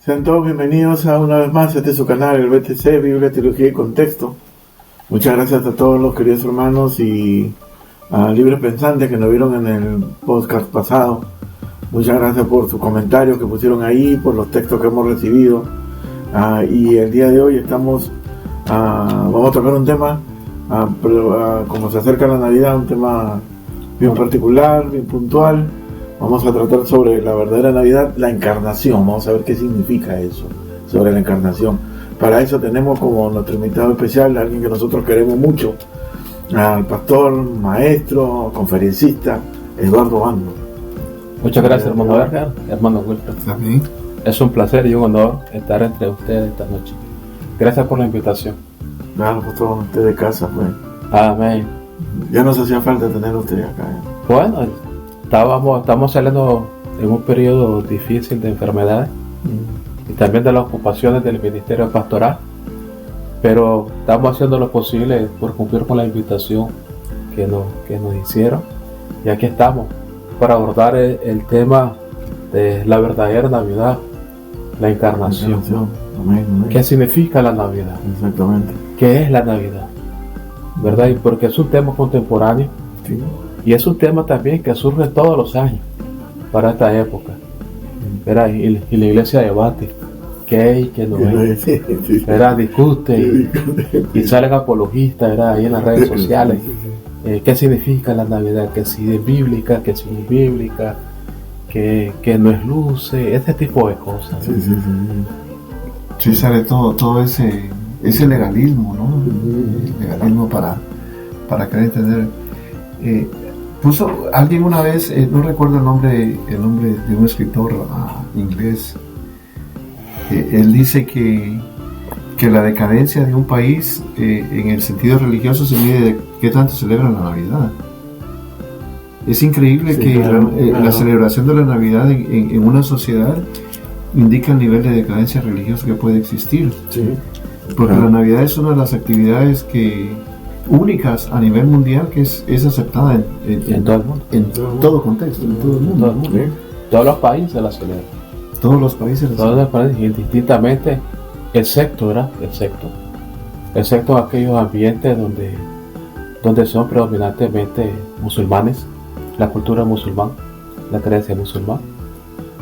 Sean todos bienvenidos a una vez más a su canal, el BTC, Biblia, Teología y Contexto. Muchas gracias a todos los queridos hermanos y a libres pensantes que nos vieron en el podcast pasado. Muchas gracias por sus comentarios que pusieron ahí, por los textos que hemos recibido. Y el día de hoy vamos a tocar un tema, como se acerca la Navidad, un tema bien particular, bien puntual. Vamos a tratar sobre la verdadera Navidad, la encarnación. Vamos a ver qué significa eso, sobre la encarnación. Para eso tenemos como nuestro invitado especial a alguien que nosotros queremos mucho, al pastor, maestro, conferencista, Eduardo Bando. Muchas gracias, hermano Edgar, hermano Wilfred. También. Es un placer y un honor estar entre ustedes esta noche. Gracias por la invitación. Claro, pastor, usted de casa, pues. Amén. Ya nos hacía falta tener usted acá. Bueno, estamos saliendo en un periodo difícil de enfermedades y también de las ocupaciones del ministerio pastoral, pero estamos haciendo lo posible por cumplir con la invitación que nos hicieron, y aquí estamos para abordar el tema de la verdadera Navidad, la encarnación. Amén, amén. ¿Qué significa la Navidad? Exactamente. ¿Qué es la Navidad? ¿Verdad? Y porque es un tema contemporáneo. Sí. Y es un tema también que surge todos los años para esta época. ¿Verdad? Y la iglesia debate qué hay y qué no es. ¿Verdad? Discute y salen apologistas, ¿verdad? Ahí en las redes sociales. ¿Qué significa la Navidad? Que si es bíblica, que si es bíblica, que no es luce, ese tipo de cosas. Sí, sale todo ese legalismo, ¿no? El legalismo para querer entender. Puso alguien una vez, no recuerdo el nombre de un escritor inglés. Él dice que la decadencia de un país en el sentido religioso se mide de qué tanto celebran la Navidad. Es increíble que la celebración de la Navidad en una sociedad indica el nivel de decadencia religiosa que puede existir. Sí. Porque la Navidad es una de las actividades únicas a nivel mundial que es aceptada en todo el mundo. En todo contexto, en todo el mundo. Sí. Todos los países la celebran. Todos los países la celebran. Todos los países, indistintamente, excepto aquellos ambientes donde son predominantemente musulmanes, la cultura musulmana, la creencia musulmana,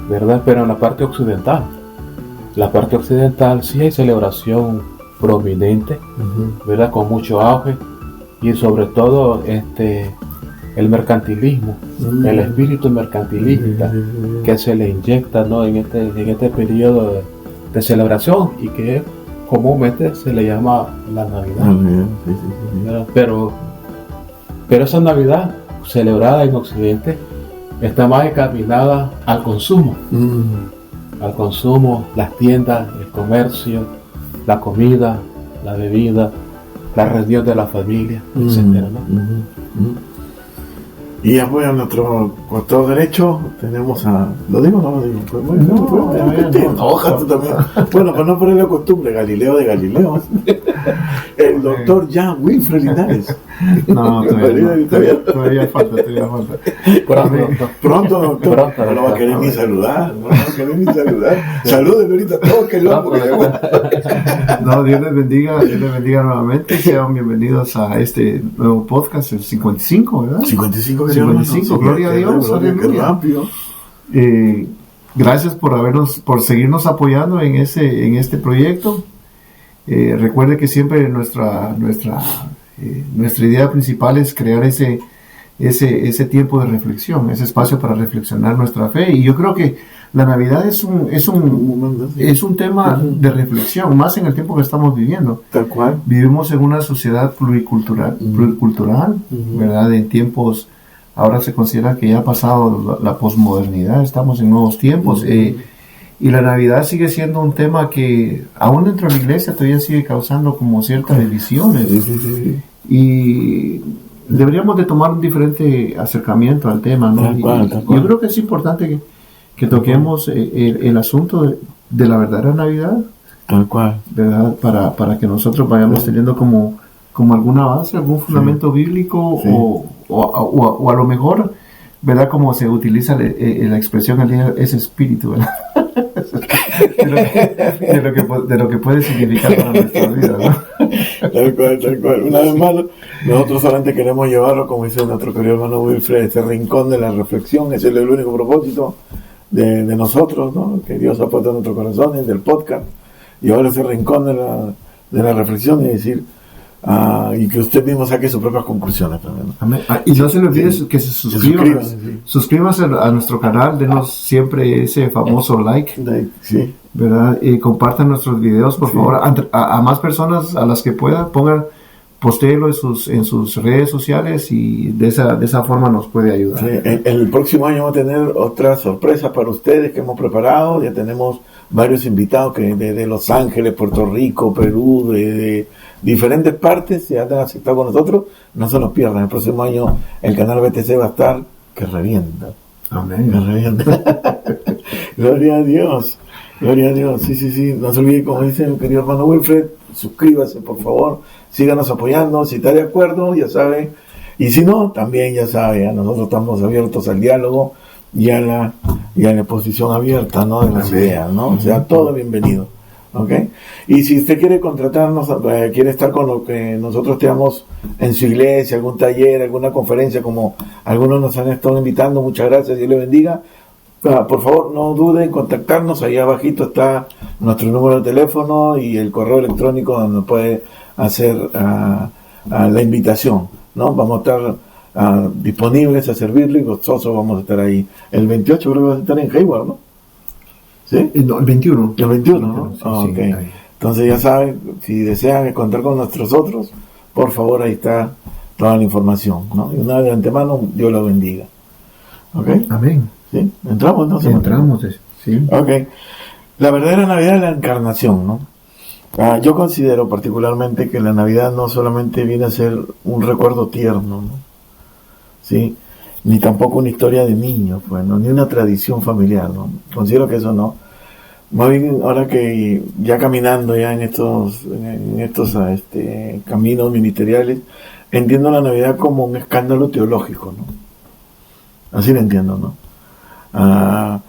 ¿verdad? Pero en la parte occidental sí hay celebración prominente, ¿verdad? Con mucho auge, y sobre todo el mercantilismo, el espíritu mercantilista que se le inyecta, ¿no? en este periodo de celebración, y que comúnmente se le llama la Navidad. Pero esa Navidad celebrada en Occidente está más encaminada al consumo, las tiendas, el comercio, la comida, la bebida, la reunión de la familia, etcétera, ¿no? Y apoya a nuestro costado derecho tenemos a... ¿Lo digo o no lo digo? Tú también. Bueno, para no ponerle costumbre, Galileo de Galileo. El doctor Jan Wilfred Linares. No, todavía falta. Pronto, doctor. No lo va a querer ni saludar. Salúdenme ahorita todos, que loco. No, Dios les bendiga nuevamente. Sean bienvenidos a este nuevo podcast, el 55, ¿verdad? 55, gloria a Dios, aleluya. Gracias por seguirnos apoyando en este proyecto. Recuerde que siempre nuestra idea principal es crear ese tiempo de reflexión, ese espacio para reflexionar nuestra fe, y yo creo que la Navidad es un tema de reflexión, más en el tiempo que estamos viviendo. Tal cual. Vivimos en una sociedad pluricultural, ¿verdad? En tiempos, ahora se considera que ya ha pasado la posmodernidad, estamos en nuevos tiempos, y la Navidad sigue siendo un tema que aún dentro de la iglesia todavía sigue causando como ciertas divisiones. Y deberíamos de tomar un diferente acercamiento al tema, ¿no? Yo creo que es importante que toquemos el asunto de la verdadera Navidad, tal cual, ¿verdad? Para que nosotros vayamos teniendo como alguna base, algún fundamento bíblico, o a lo mejor, ¿verdad? Como se utiliza la expresión al día, ese espíritu, ¿verdad? de lo que puede significar para nuestra vida, ¿no? Tal cual. Una vez más, nosotros solamente queremos llevarlo, como dice nuestro querido hermano Wilfred, ese rincón de la reflexión. Ese es el único propósito de nosotros, ¿no? Que Dios ha puesto en nuestros corazones, del podcast, llevar ese rincón de la reflexión y decir, y que usted mismo saque sus propias conclusiones también, ¿no? Amén. Y no se le olvide que se suscriban. Suscríbanse a nuestro canal, denos siempre ese famoso like, sí, ¿verdad? Y compartan nuestros videos, por favor, a más personas a las que puedan, postéelo en sus redes sociales, y de esa forma nos puede ayudar. Sí, el próximo año vamos a tener otras sorpresas para ustedes que hemos preparado. Ya tenemos varios invitados que de Los Ángeles, Puerto Rico, Perú, de diferentes partes se han aceptado con nosotros. No se nos pierdan, el próximo año el canal BTC va a estar que revienta. Amén. Que revienta. Gloria a Dios, sí, no se olvide, como dice el querido hermano Wilfred, suscríbase por favor, síganos apoyando, si está de acuerdo, ya sabe, y si no, también ya sabe, nosotros estamos abiertos al diálogo y a la exposición abierta, ¿no? De las ideas, ¿no? O sea, todo bienvenido. ¿Ok? Y si usted quiere contratarnos, quiere estar con lo que nosotros tenemos en su iglesia, algún taller, alguna conferencia, como algunos nos han estado invitando, muchas gracias, Dios le bendiga. Por favor, no duden en contactarnos, ahí abajito está nuestro número de teléfono y el correo electrónico donde nos puede hacer la invitación, ¿no? Vamos a estar disponibles a servirle y gozosos vamos a estar ahí. El 28 creo que va a estar en Hayward, ¿no? ¿Sí? No, el 21. El 21, ¿no? Sí, Okay. Entonces ya saben, si desean contar con nuestros otros, por favor, ahí está toda la información, ¿no? Y una vez de antemano, Dios lo bendiga. ¿Ok? Amén. ¿Sí? ¿Entramos entonces? Entramos, sí. Ok. La verdadera Navidad es la encarnación, ¿no? Yo considero particularmente que la Navidad no solamente viene a ser un recuerdo tierno, ¿no? ¿Sí? Ni tampoco una historia de niños, pues, ¿no? Ni una tradición familiar, ¿no? Considero que eso no. Más bien, ahora que ya caminando ya en estos caminos ministeriales, entiendo la Navidad como un escándalo teológico, ¿no? Así lo entiendo, ¿no?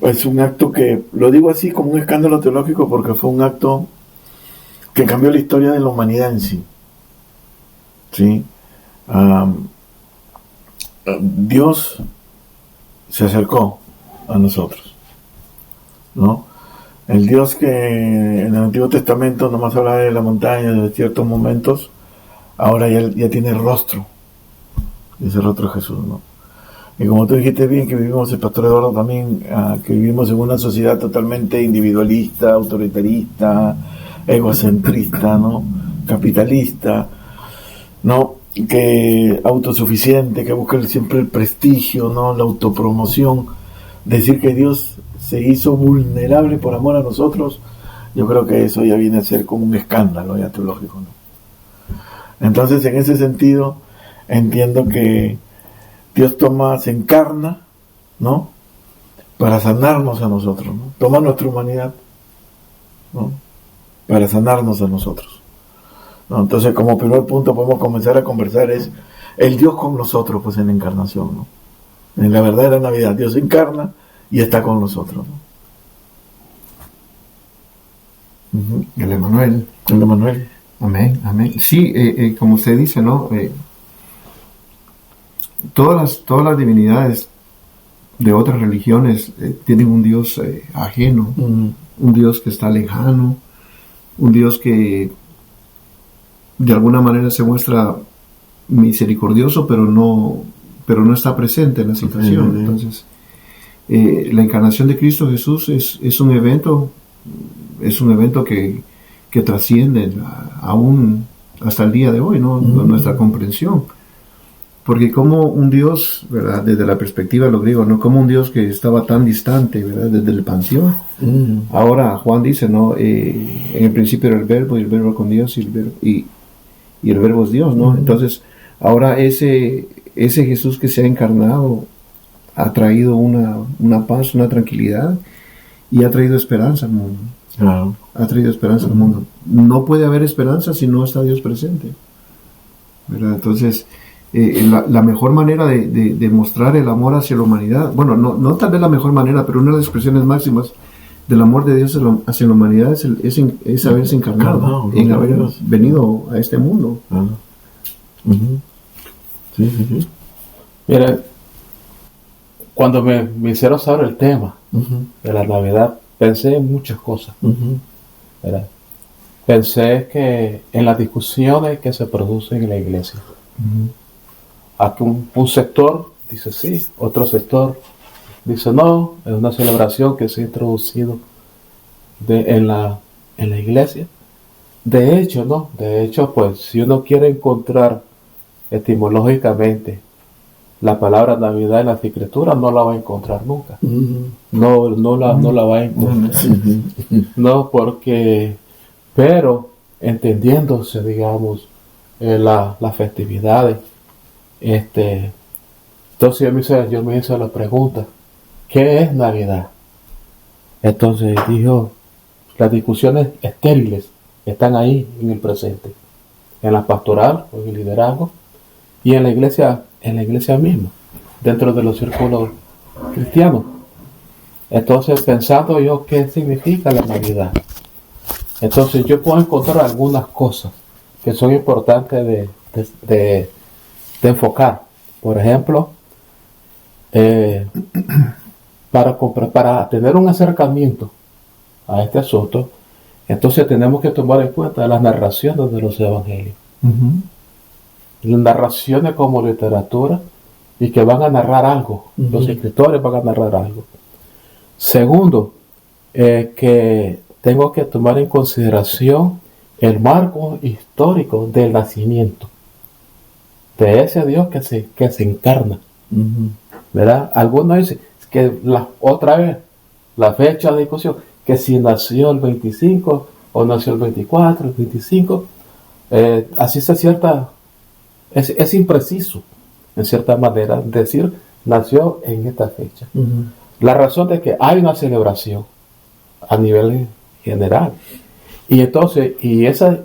Es un acto que, lo digo así como un escándalo teológico porque fue un acto que cambió la historia de la humanidad en sí. ¿Sí? Dios se acercó a nosotros, ¿no? El Dios que en el Antiguo Testamento nomás hablaba de la montaña, de ciertos momentos, ahora ya tiene rostro, y ese rostro es Jesús, ¿no? Y como tú dijiste bien, que vivimos, el pastor Eduardo también, que vivimos en una sociedad totalmente individualista, autoritarista, egocentrista, ¿no? Capitalista, ¿no? Que autosuficiente, que busca siempre el prestigio, ¿no? La autopromoción. Decir que Dios se hizo vulnerable por amor a nosotros, yo creo que eso ya viene a ser como un escándalo ya teológico, ¿no? Entonces, en ese sentido, entiendo que Dios se encarna, ¿no? Para sanarnos a nosotros, ¿no? Toma nuestra humanidad, ¿no? Para sanarnos a nosotros, ¿no? Entonces, como primer punto podemos comenzar a conversar es el Dios con nosotros, pues en la encarnación, ¿no? En la verdadera Navidad, Dios se encarna y está con nosotros, ¿no? El Emmanuel. El Emmanuel. Amén, amén. Sí, como usted dice, ¿no? Todas las divinidades de otras religiones tienen un Dios ajeno, un Dios que está lejano, un Dios que de alguna manera se muestra misericordioso, pero no está presente en la situación. Entonces, la encarnación de Cristo Jesús es un evento que trasciende aún hasta el día de hoy, ¿no? Nuestra comprensión. Porque como un Dios, ¿verdad? Desde la perspectiva de los griegos, ¿no? Como un Dios que estaba tan distante, ¿verdad? Desde el panteón. Ahora Juan dice, ¿no? En el principio era el verbo, y el verbo con Dios, y el verbo es Dios, ¿no? Entonces, ahora ese Jesús que se ha encarnado ha traído una paz, una tranquilidad, y ha traído esperanza al mundo. Claro. Ha traído esperanza al mundo. No puede haber esperanza si no está Dios presente, ¿verdad? Entonces, la mejor manera de mostrar el amor hacia la humanidad, bueno, no tal vez la mejor manera, pero una de las expresiones máximas del amor de Dios hacia la humanidad es haberse encarnado, en haber venido a este mundo. Sí. Mira, cuando me hicieron saber el tema de la Navidad, pensé en muchas cosas. ¿Verdad? Pensé que en las discusiones que se producen en la iglesia. Aquí un sector dice sí, otro sector dice no, es una celebración que se ha introducido en la iglesia. De hecho, pues, si uno quiere encontrar etimológicamente la palabra Navidad en las Escrituras, no la va a encontrar nunca. No la va a encontrar. No, porque, pero entendiéndose, digamos, las festividades, entonces yo me hice la pregunta, ¿qué es Navidad? Entonces dijo, las discusiones estériles están ahí en el presente, en la pastoral, en el liderazgo y en la iglesia misma, dentro de los círculos cristianos. Entonces, pensando yo qué significa la Navidad, entonces yo puedo encontrar algunas cosas que son importantes de enfocar. Por ejemplo, para tener un acercamiento a este asunto, entonces tenemos que tomar en cuenta las narraciones de los evangelios. Las narraciones como literatura y que van a narrar algo. Los escritores van a narrar algo. Segundo, que tengo que tomar en consideración el marco histórico del nacimiento de ese Dios que se encarna. ¿Verdad? Algunos dicen que otra vez la fecha de discusión, que si nació el 25 o nació el 24, el 25, así se cierta, es impreciso en cierta manera decir nació en esta fecha. La razón de que hay una celebración a nivel general, y entonces esa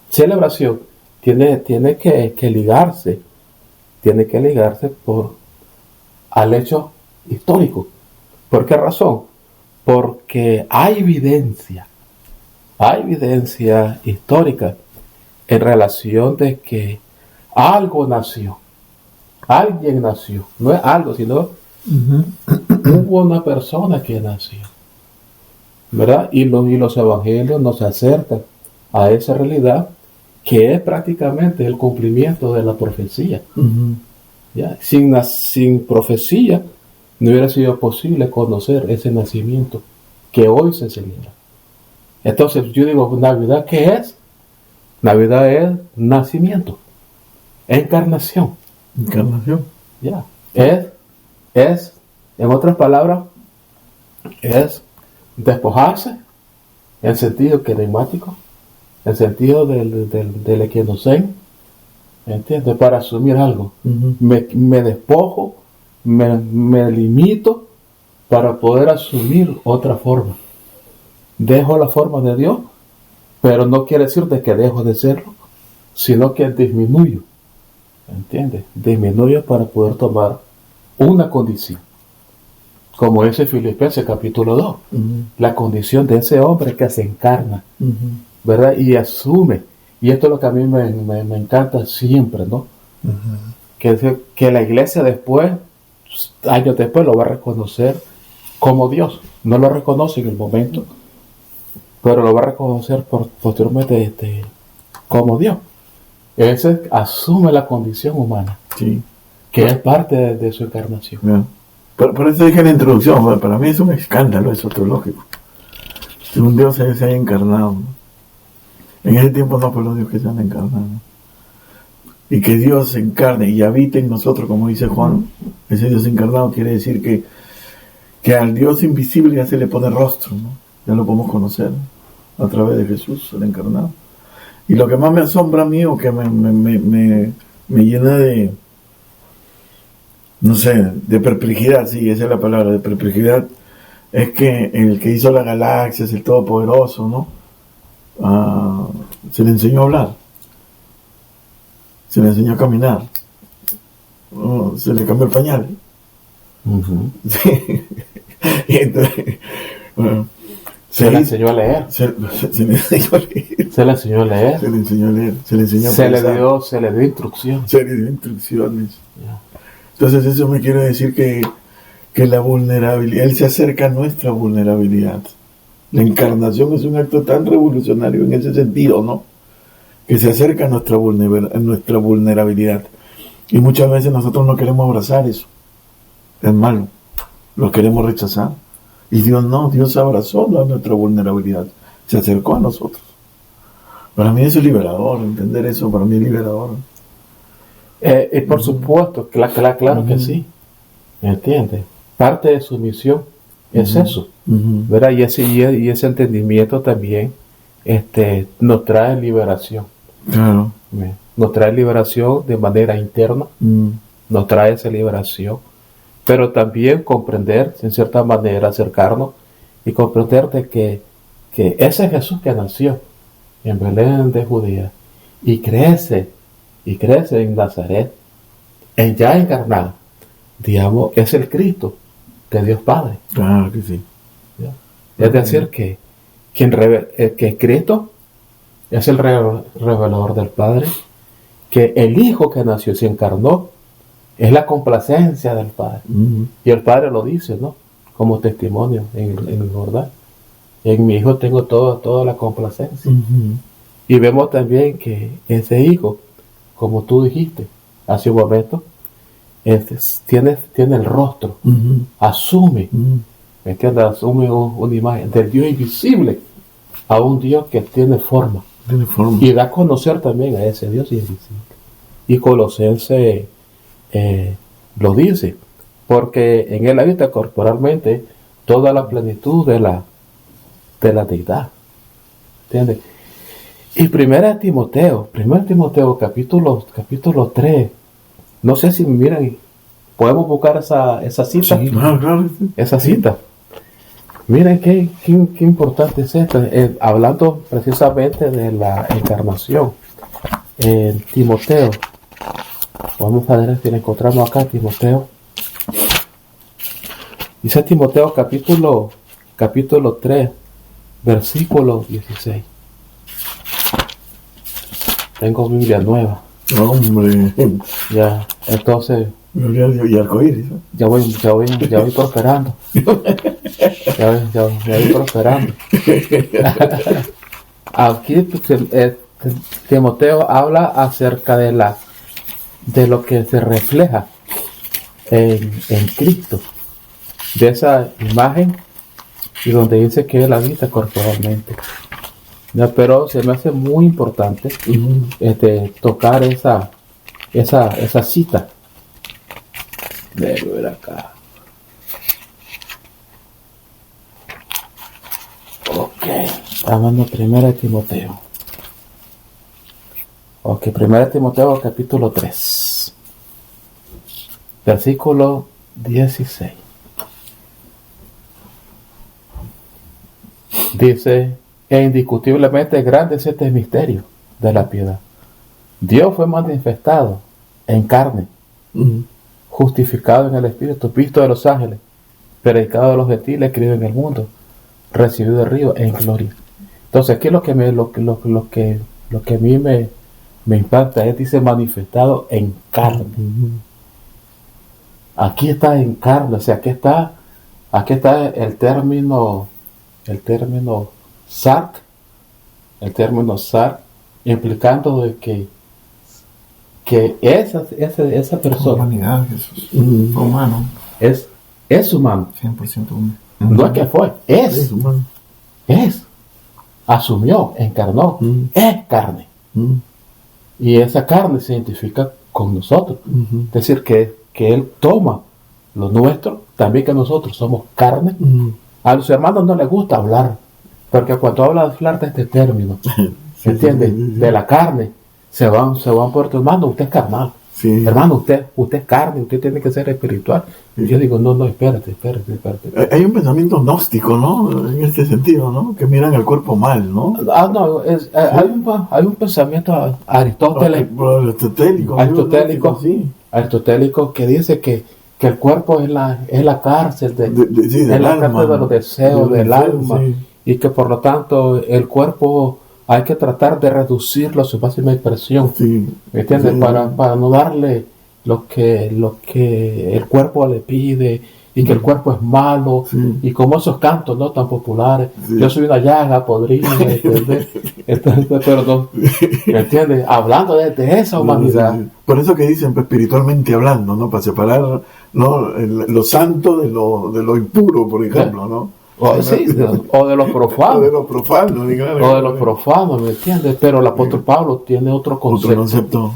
celebración tiene que ligarse al hecho histórico. ¿Por qué razón? Porque hay evidencia histórica en relación de que algo nació, alguien nació, no es algo, sino hubo una persona que nació, ¿verdad? Y los evangelios nos acercan a esa realidad que es prácticamente el cumplimiento de la profecía. ¿Ya? Sin profecía no hubiera sido posible conocer ese nacimiento que hoy se celebra. Entonces yo digo, ¿Navidad qué es? Navidad es nacimiento, encarnación. Ya. Es, en otras palabras, es despojarse en sentido querigmático, en sentido del equinocen, ¿entiendes? Para asumir algo. Me despojo, me limito para poder asumir otra forma. Dejo la forma de Dios, pero no quiere decir de que dejo de serlo, sino que disminuyo, ¿entiendes? Disminuyo para poder tomar una condición, como ese Filipenses capítulo 2, la condición de ese hombre que se encarna, ¿verdad? Y asume, y esto es lo que a mí me encanta siempre, ¿no? Que la iglesia después, años después, lo va a reconocer como Dios. No lo reconoce en el momento, pero lo va a reconocer posteriormente como Dios. Ese asume la condición humana, que es parte de su encarnación. Por eso dije en la introducción, para mí es un escándalo esotológico. Si un Dios se haya encarnado, ¿no? En ese tiempo no fue los Dios que se han encarnado. Y que Dios se encarne y habite en nosotros, como dice Juan, ese Dios encarnado quiere decir que al Dios invisible ya se le pone rostro, ¿no? Ya lo podemos conocer a través de Jesús, el encarnado. Y lo que más me asombra a mí, o que me llena de, no sé, de perplejidad, sí, esa es la palabra, de perplejidad, es que el que hizo las galaxias, el Todopoderoso, ¿no? Se le enseñó a hablar, se le enseñó a caminar, se le cambió el pañal. Sí. Y entonces, Bueno, se le enseñó a leer. Se le enseñó a leer. Se le enseñó a leer. Se le enseñó a leer. Se le enseñó a se pensar. le dio instrucción. Se le dio instrucciones. Yeah. Entonces eso me quiere decir que la vulnerabilidad, Él se acerca a nuestra vulnerabilidad. La encarnación es un acto tan revolucionario en ese sentido, ¿no? Que se acerca a nuestra vulnerabilidad. Y muchas veces nosotros no queremos abrazar eso. Es malo. Lo queremos rechazar. Y Dios no, Dios abrazó a nuestra vulnerabilidad. Se acercó a nosotros. Para mí eso es liberador, entender eso para mí es liberador. Por supuesto, claro que sí. ¿Me entiendes? Parte de su misión es eso, ¿verdad? Y ese entendimiento también nos trae liberación. Claro. Nos trae liberación de manera interna, nos trae esa liberación, pero también comprender, en cierta manera, acercarnos y comprender de que ese Jesús que nació en Belén de Judea y crece en Nazaret, ya encarnado, digamos, es el Cristo de Dios Padre. Claro que sí. ¿Ya? Es decir, que Cristo es el revelador del Padre, que el Hijo que nació se encarnó, es la complacencia del Padre. Y el Padre lo dice, ¿no? Como testimonio en el Jordán. En mi Hijo tengo toda la complacencia. Y vemos también que ese Hijo, como tú dijiste hace un momento, tiene el rostro, asume, ¿me entiendes? Asume una imagen del Dios invisible a un Dios que tiene forma. Y da a conocer también a ese Dios invisible. Y Colosenses lo dice, porque en él habita corporalmente toda la plenitud de la deidad. ¿Entiendes? Y 1 Timoteo capítulo 3, no sé si miran, podemos buscar esa cita. Sí, claro. Esa cita. Miren qué importante es esto, hablando precisamente de la encarnación. En Timoteo, vamos a ver si la encontramos acá, Timoteo. Dice Timoteo capítulo 3, versículo 16. Tengo Biblia nueva. Hombre. Ya, entonces. Y arcoíris. Ya voy prosperando. Ya voy prosperando. Aquí Timoteo habla acerca de lo que se refleja en Cristo, de esa imagen, y donde dice que él habita corporalmente. Pero se me hace muy importante tocar esa cita. Debo ver acá. Ok, hablando 1 Timoteo. Ok, 1 Timoteo capítulo 3, versículo 16. Dice: e indiscutiblemente grande es este misterio de la piedad. Dios fue manifestado en carne, justificado en el Espíritu, visto de los ángeles, predicado de los gentiles, creído en el mundo, recibido de arriba en gloria. Entonces aquí lo que a mí me impacta es, dice, manifestado en carne. Aquí está en carne, o sea, aquí está el término sark, implicando de que esa persona, humanidad, Jesús, humano, es humano, 100% humano. No es que fue, es humano, asumió, encarnó, es carne, y esa carne se identifica con nosotros, es decir, que él toma lo nuestro, también que nosotros somos carne. A los hermanos no les gusta hablar, porque cuando habla de este término, ¿entiendes? De la carne, se van por tu hermano, usted es carnal. Sí. Hermano, usted es carne, usted tiene que ser espiritual. Sí. Yo digo, no, espérate. Hay un pensamiento gnóstico, ¿no? En este sentido, ¿no? Que miran el cuerpo mal, ¿no? Hay un pensamiento aristotélico, sí. que dice que que el cuerpo es la cárcel sí, es la cárcel de los deseos del alma, sí. Y que por lo tanto el cuerpo hay que tratar de reducirlo a su máxima expresión, sí. ¿Me entiendes? Sí. Para no darle lo que el cuerpo le pide, y que el cuerpo es malo, sí. Y como esos cantos no tan populares, sí. Yo soy una llaga podrida, ¿entiendes? Pero no, ¿me entiendes? Hablando de esa humanidad. Sí. Por eso que dicen, pues, espiritualmente hablando, ¿no? Para separar, ¿no? Lo santo de lo impuro, por ejemplo, ¿no? O de los profanos. O de los profanos, claro. O de los profanos, ¿me entiendes? Pero el apóstol Pablo tiene otro concepto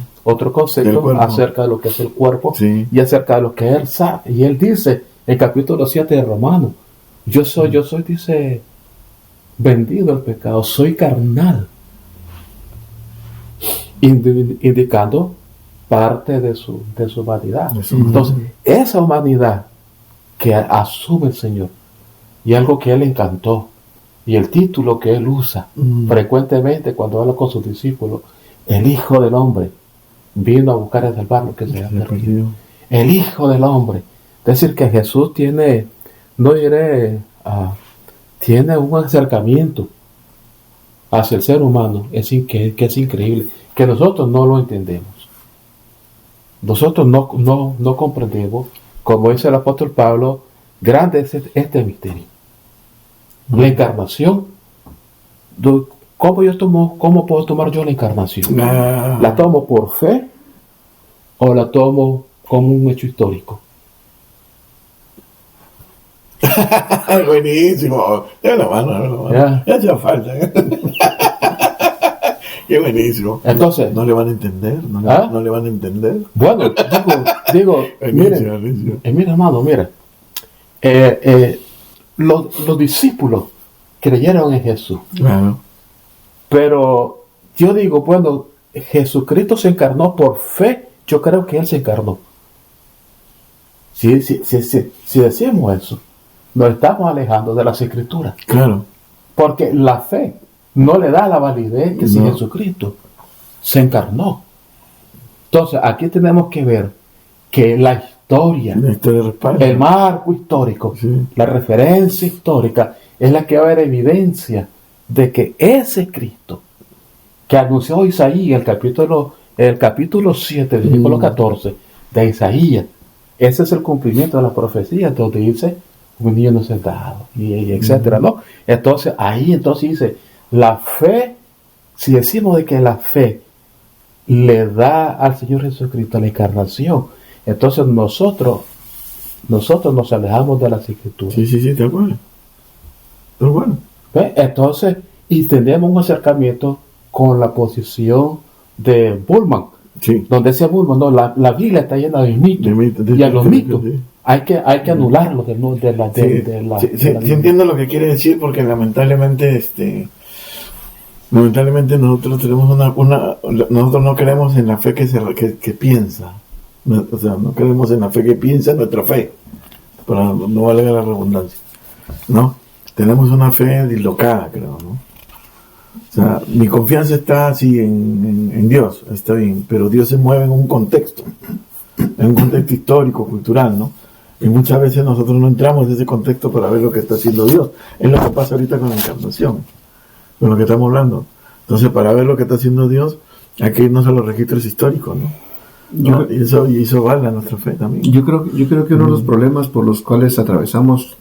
acerca de lo que es el cuerpo, sí. Y acerca de lo que él sabe. Y él dice en el capítulo 7 de Romanos, yo soy, dice, vendido al pecado, soy carnal, indicando parte de su humanidad. Entonces, esa humanidad que asume el Señor, y algo que él le encantó, y el título que él usa frecuentemente cuando habla con sus discípulos, el Hijo del Hombre vino a buscar a salvar lo que se había perdido. El Hijo del Hombre. Es decir, que Jesús tiene un acercamiento hacia el ser humano que es increíble, que nosotros no lo entendemos. Nosotros no comprendemos, como dice el apóstol Pablo, grande es este misterio. La encarnación. ¿Cómo puedo tomar yo la encarnación? ¿La tomo por fe o la tomo como un hecho histórico? Buenísimo. Dame la mano. Ya hace falta. Qué buenísimo. Entonces, no le van a entender. No le van a entender. Bueno, digo miren, hermano, mira. Los discípulos creyeron en Jesús. Claro. Pero yo digo, bueno, Jesucristo se encarnó por fe. Yo creo que Él se encarnó. Si decimos eso, nos estamos alejando de las Escrituras. Claro. Porque la fe no le da la validez que si Jesucristo se encarnó. Entonces, aquí tenemos que ver que la historia, el marco histórico, sí. La referencia histórica es la que va a dar evidencia de que ese Cristo que anunció Isaías, el capítulo 7, versículo 14 de Isaías, ese es el cumplimiento de la profecía, donde dice un niño nos es dado, y etcétera, ¿no? Entonces dice, la fe, si decimos de que la fe le da al Señor Jesucristo la encarnación, entonces nosotros nos alejamos de las Escrituras. Sí, tal cual. Entonces, y tenemos un acercamiento con la posición de Bullman, sí. Donde decía Bullman, no, la Biblia está llena de mitos, y a los mitos sí. hay que anularlos de la entiendo lo que quiere decir, porque lamentablemente nosotros tenemos nosotros no creemos en la fe que piensa. O sea, no creemos en la fe que piensa nuestra fe, para no valga la redundancia, ¿no? Tenemos una fe dislocada, creo, ¿no? O sea, mi confianza está así en Dios, está bien, pero Dios se mueve en un contexto histórico, cultural, ¿no? Y muchas veces nosotros no entramos en ese contexto para ver lo que está haciendo Dios. Es lo que pasa ahorita con la encarnación, con lo que estamos hablando. Entonces, para ver lo que está haciendo Dios, hay que irnos a los registros históricos, ¿no? Y eso vale a nuestra fe también. Yo creo que uno de los problemas por los cuales atravesamos,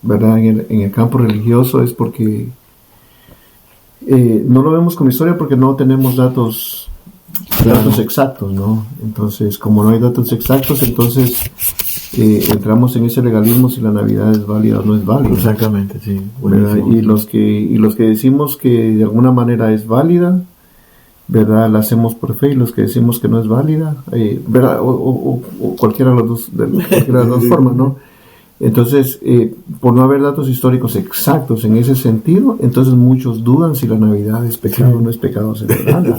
¿verdad? En el campo religioso es porque no lo vemos como historia, porque no tenemos datos exactos, ¿no? Entonces, como no hay datos exactos, entonces entramos en ese legalismo si la Navidad es válida o no es válida. Exactamente, sí. Y los que decimos que de alguna manera es válida, ¿verdad? La hacemos por fe, y los que decimos que no es válida, ¿verdad? O cualquiera de las dos formas, ¿no? Entonces, por no haber datos históricos exactos en ese sentido, entonces muchos dudan si la Navidad es pecado o no es pecado celebrarla.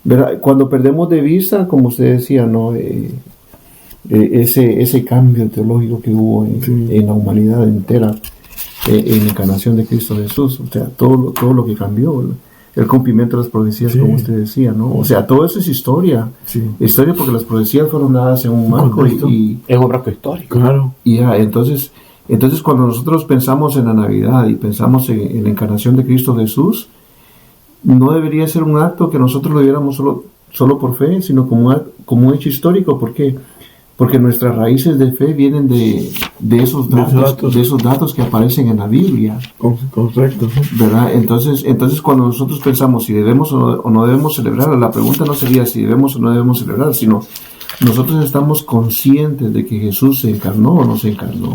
¿Verdad? Cuando perdemos de vista, como usted decía, ¿no? Ese cambio teológico que hubo en la humanidad entera, en la encarnación de Cristo Jesús, o sea, todo lo que cambió, el cumplimiento de las profecías, como usted decía, ¿no? O sea, todo eso es historia. Sí. Historia porque las profecías fueron dadas en un marco y es un marco histórico. Claro. Y entonces cuando nosotros pensamos en la Navidad y pensamos en la encarnación de Cristo Jesús, no debería ser un acto que nosotros lo viéramos solo por fe, sino como un hecho histórico. ¿Por qué? Porque nuestras raíces de fe vienen de esos datos que aparecen en la Biblia. Correcto. ¿Verdad? Entonces cuando nosotros pensamos si debemos o no debemos celebrar, la pregunta no sería si debemos o no debemos celebrar, sino nosotros estamos conscientes de que Jesús se encarnó o no se encarnó.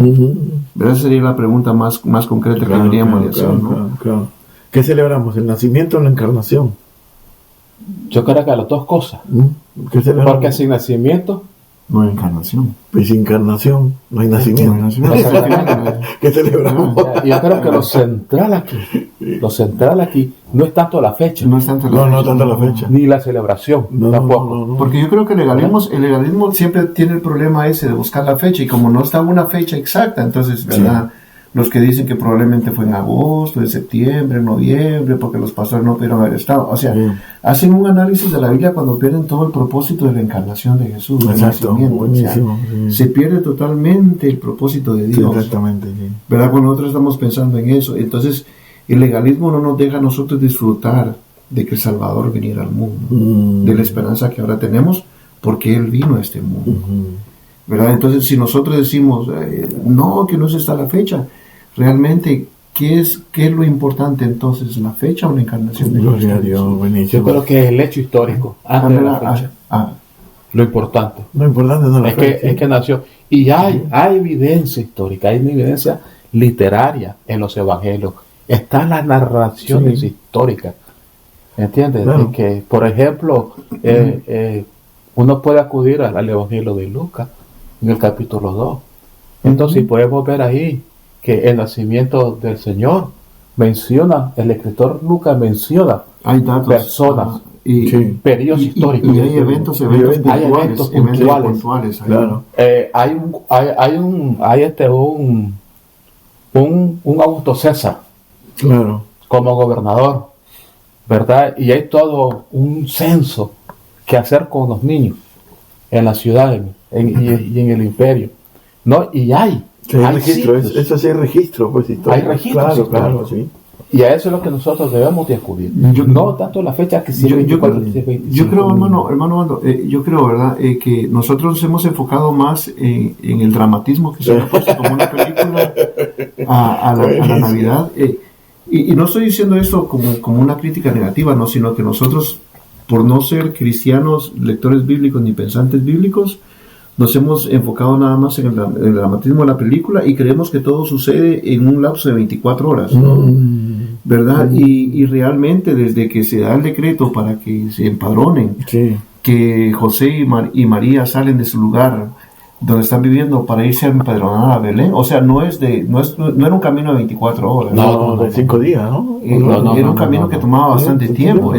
¿Verdad? Esa sería la pregunta más concreta que deberíamos de hacer, ¿no? Claro. ¿Qué celebramos? ¿El nacimiento o la encarnación? Yo creo que las dos cosas. ¿Qué celebramos? Porque sin nacimiento no hay encarnación. Pues sin encarnación no hay nacimiento. ¿Qué celebramos? Yo creo que lo central aquí no es tanto la fecha. No es tanto la fecha. Ni la celebración. Tampoco. No. Porque yo creo que el legalismo siempre tiene el problema ese de buscar la fecha, y como no está una fecha exacta, entonces, ¿verdad? Sí. Los que dicen que probablemente fue en agosto, en septiembre, en noviembre, porque los pastores no pudieron haber estado. O sea, hacen un análisis de la Biblia cuando pierden todo el propósito de la encarnación de Jesús. Exacto, buenísimo. O sea, se pierde totalmente el propósito de Dios. Sí, exactamente, sí. ¿Verdad? Cuando nosotros estamos pensando en eso. Entonces, el legalismo no nos deja a nosotros disfrutar de que el Salvador viniera al mundo, de la esperanza que ahora tenemos, porque Él vino a este mundo. ¿Verdad? Entonces, si nosotros decimos, no, que no es esta la fecha, realmente, ¿qué es lo importante entonces? ¿La fecha o la encarnación de Cristo? Gloria a Dios, buenísimo. Yo creo que es el hecho histórico, antes de la fecha. Lo importante. Lo importante no es la fecha. Es que nació. Y hay evidencia histórica, hay evidencia literaria en los evangelios. Están las narraciones históricas. ¿Entiendes? Claro. Que, por ejemplo, uno puede acudir al evangelio de Lucas en el capítulo 2. Entonces podemos ver ahí que el nacimiento del Señor menciona, el escritor Lucas menciona hay datos, personas y periodos históricos. Y hay eventos puntuales. Claro. Hay un Augusto César, claro, como gobernador, ¿verdad? Y hay todo un censo que hacer con los niños en las ciudades y en el imperio, ¿no? Y hay registro, eso sí hay registro, pues hay registros, claro, sí. Y a eso es lo que nosotros debemos de acudir. No tanto la fecha que sí. Yo creo, hermano, yo creo, ¿verdad? Que nosotros nos hemos enfocado más en el dramatismo que se ha puesto como una película a la Navidad. Y no estoy diciendo esto como una crítica negativa, no, sino que nosotros, por no ser cristianos, lectores bíblicos ni pensantes bíblicos, nos hemos enfocado nada más en el dramatismo de la película y creemos que todo sucede en un lapso de 24 horas, ¿no? ¿Verdad? Y realmente desde que se da el decreto para que se empadronen, que José y María salen de su lugar donde están viviendo para irse a empadronar a Belén, o sea, no era un camino de 24 horas. No, de 5 días, ¿no? Era un camino que tomaba bastante tiempo.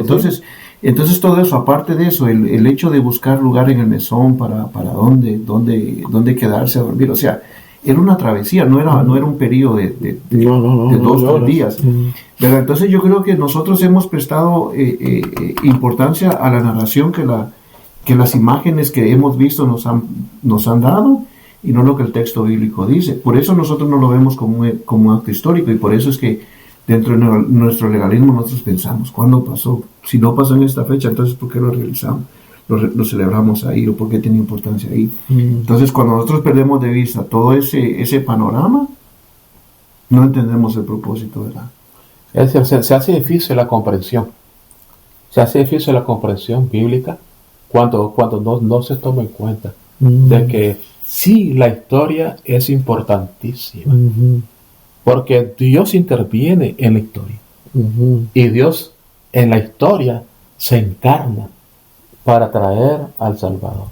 Entonces todo eso, aparte de eso, el hecho de buscar lugar en el mesón para dónde quedarse a dormir, o sea, era una travesía, no era un periodo de 2 o 3 días. Pero entonces yo creo que nosotros hemos prestado importancia a la narración que las imágenes que hemos visto nos han dado, y no lo que el texto bíblico dice. Por eso nosotros no lo vemos como un acto histórico, y por eso es que dentro de nuestro legalismo nosotros pensamos, ¿cuándo pasó? Si no pasó en esta fecha, entonces ¿por qué lo realizamos? Lo celebramos ahí, o por qué tiene importancia ahí. Entonces, cuando nosotros perdemos de vista todo ese panorama, no entendemos el propósito de la... Se hace difícil la comprensión. Se hace difícil la comprensión bíblica cuando no se toma en cuenta de que sí, la historia es importantísima. Porque Dios interviene en la historia. Y Dios en la historia se encarna para traer al Salvador.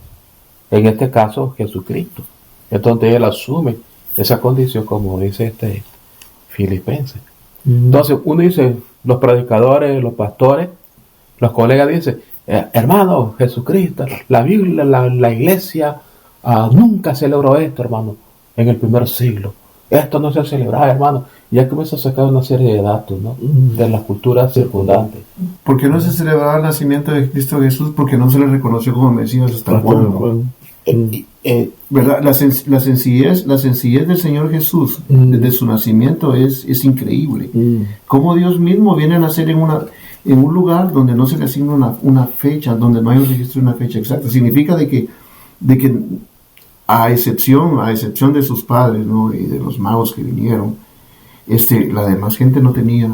En este caso, Jesucristo. Entonces Él asume esa condición, como dice Filipenses. Entonces uno dice, los predicadores, los pastores, los colegas dicen, hermano, Jesucristo, la Biblia, la iglesia nunca celebró esto, hermano, en el primer siglo. Esto no se celebraba, hermano. ya comienza a sacar una serie de datos, ¿no? De las culturas circundantes. ¿Por qué no se celebraba el nacimiento de Cristo Jesús? Porque no se le reconoció como Mesías hasta cuándo. ¿Verdad? La sencillez del Señor Jesús desde su nacimiento es increíble. Cómo Dios mismo viene a nacer en un lugar donde no se le asigna una fecha, donde no hay un registro de una fecha exacta. Significa de que a excepción de sus padres, ¿no? Y de los magos que vinieron, la demás gente no tenía.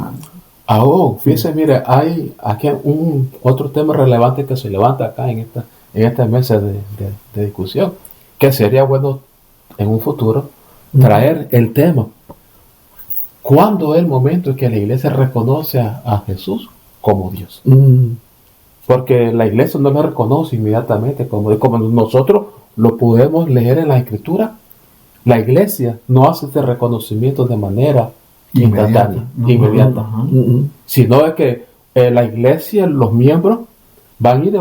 Fíjense, mire, hay aquí otro tema relevante que se levanta acá en esta mesa de discusión, que sería bueno en un futuro traer el tema. ¿Cuándo es el momento en que la iglesia reconoce a Jesús como Dios? Porque la iglesia no lo reconoce inmediatamente como nosotros lo podemos leer en la Escritura. La iglesia no hace este reconocimiento de manera inmediata, sino es que la iglesia, los miembros van a ir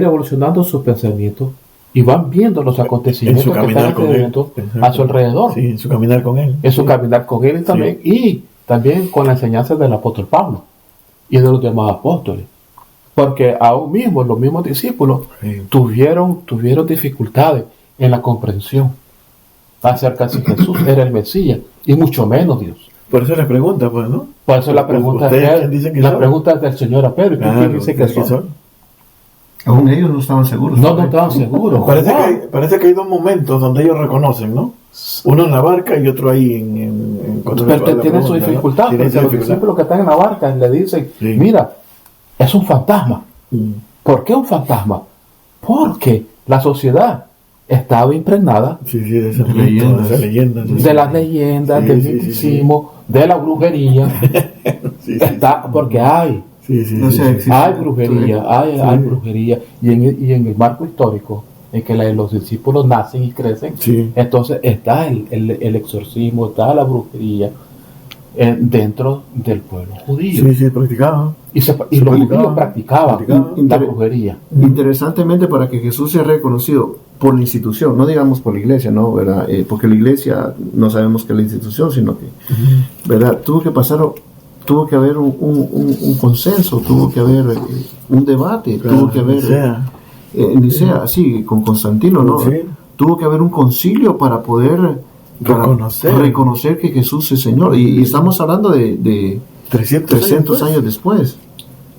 evolucionando sus pensamientos y van viendo los acontecimientos que están ocurriendo a su alrededor. Sí, en su caminar con él. Y también con la enseñanza del apóstol Pablo y de los demás apóstoles. Porque aún mismo los mismos discípulos tuvieron dificultades en la comprensión acerca de si Jesús era el Mesías y mucho menos Dios. Por eso la pregunta, pues, ¿no? Por eso la pregunta es del Señor a Pedro. ¿Quién dice que son? Aún ellos no estaban seguros. No estaban seguros. Parece que hay dos momentos donde ellos reconocen, ¿no? Uno en la barca y otro ahí pero tienen su dificultad. ¿No? Los discípulos que están en la barca le dicen, mira, es un fantasma. ¿Por qué un fantasma? Porque la sociedad estaba impregnada de esas leyendas, de las leyendas, del misticismo, de la brujería. Porque hay brujería, hay brujería, y en el marco histórico en que los discípulos nacen y crecen, entonces está el exorcismo, está la brujería dentro del pueblo judío. Practicaba. Y los judíos practicaban la brujería. Interesantemente, para que Jesús sea reconocido por la institución, no digamos por la iglesia, ¿no? ¿Verdad? Porque la iglesia no sabemos que es la institución, sino que, ¿verdad? Tuvo que haber un consenso, tuvo que haber un debate, tuvo que haber Nicea, así con Constantino, ¿no? Tuvo que haber un concilio para poder reconocer que Jesús es Señor, y estamos hablando de 300 años después.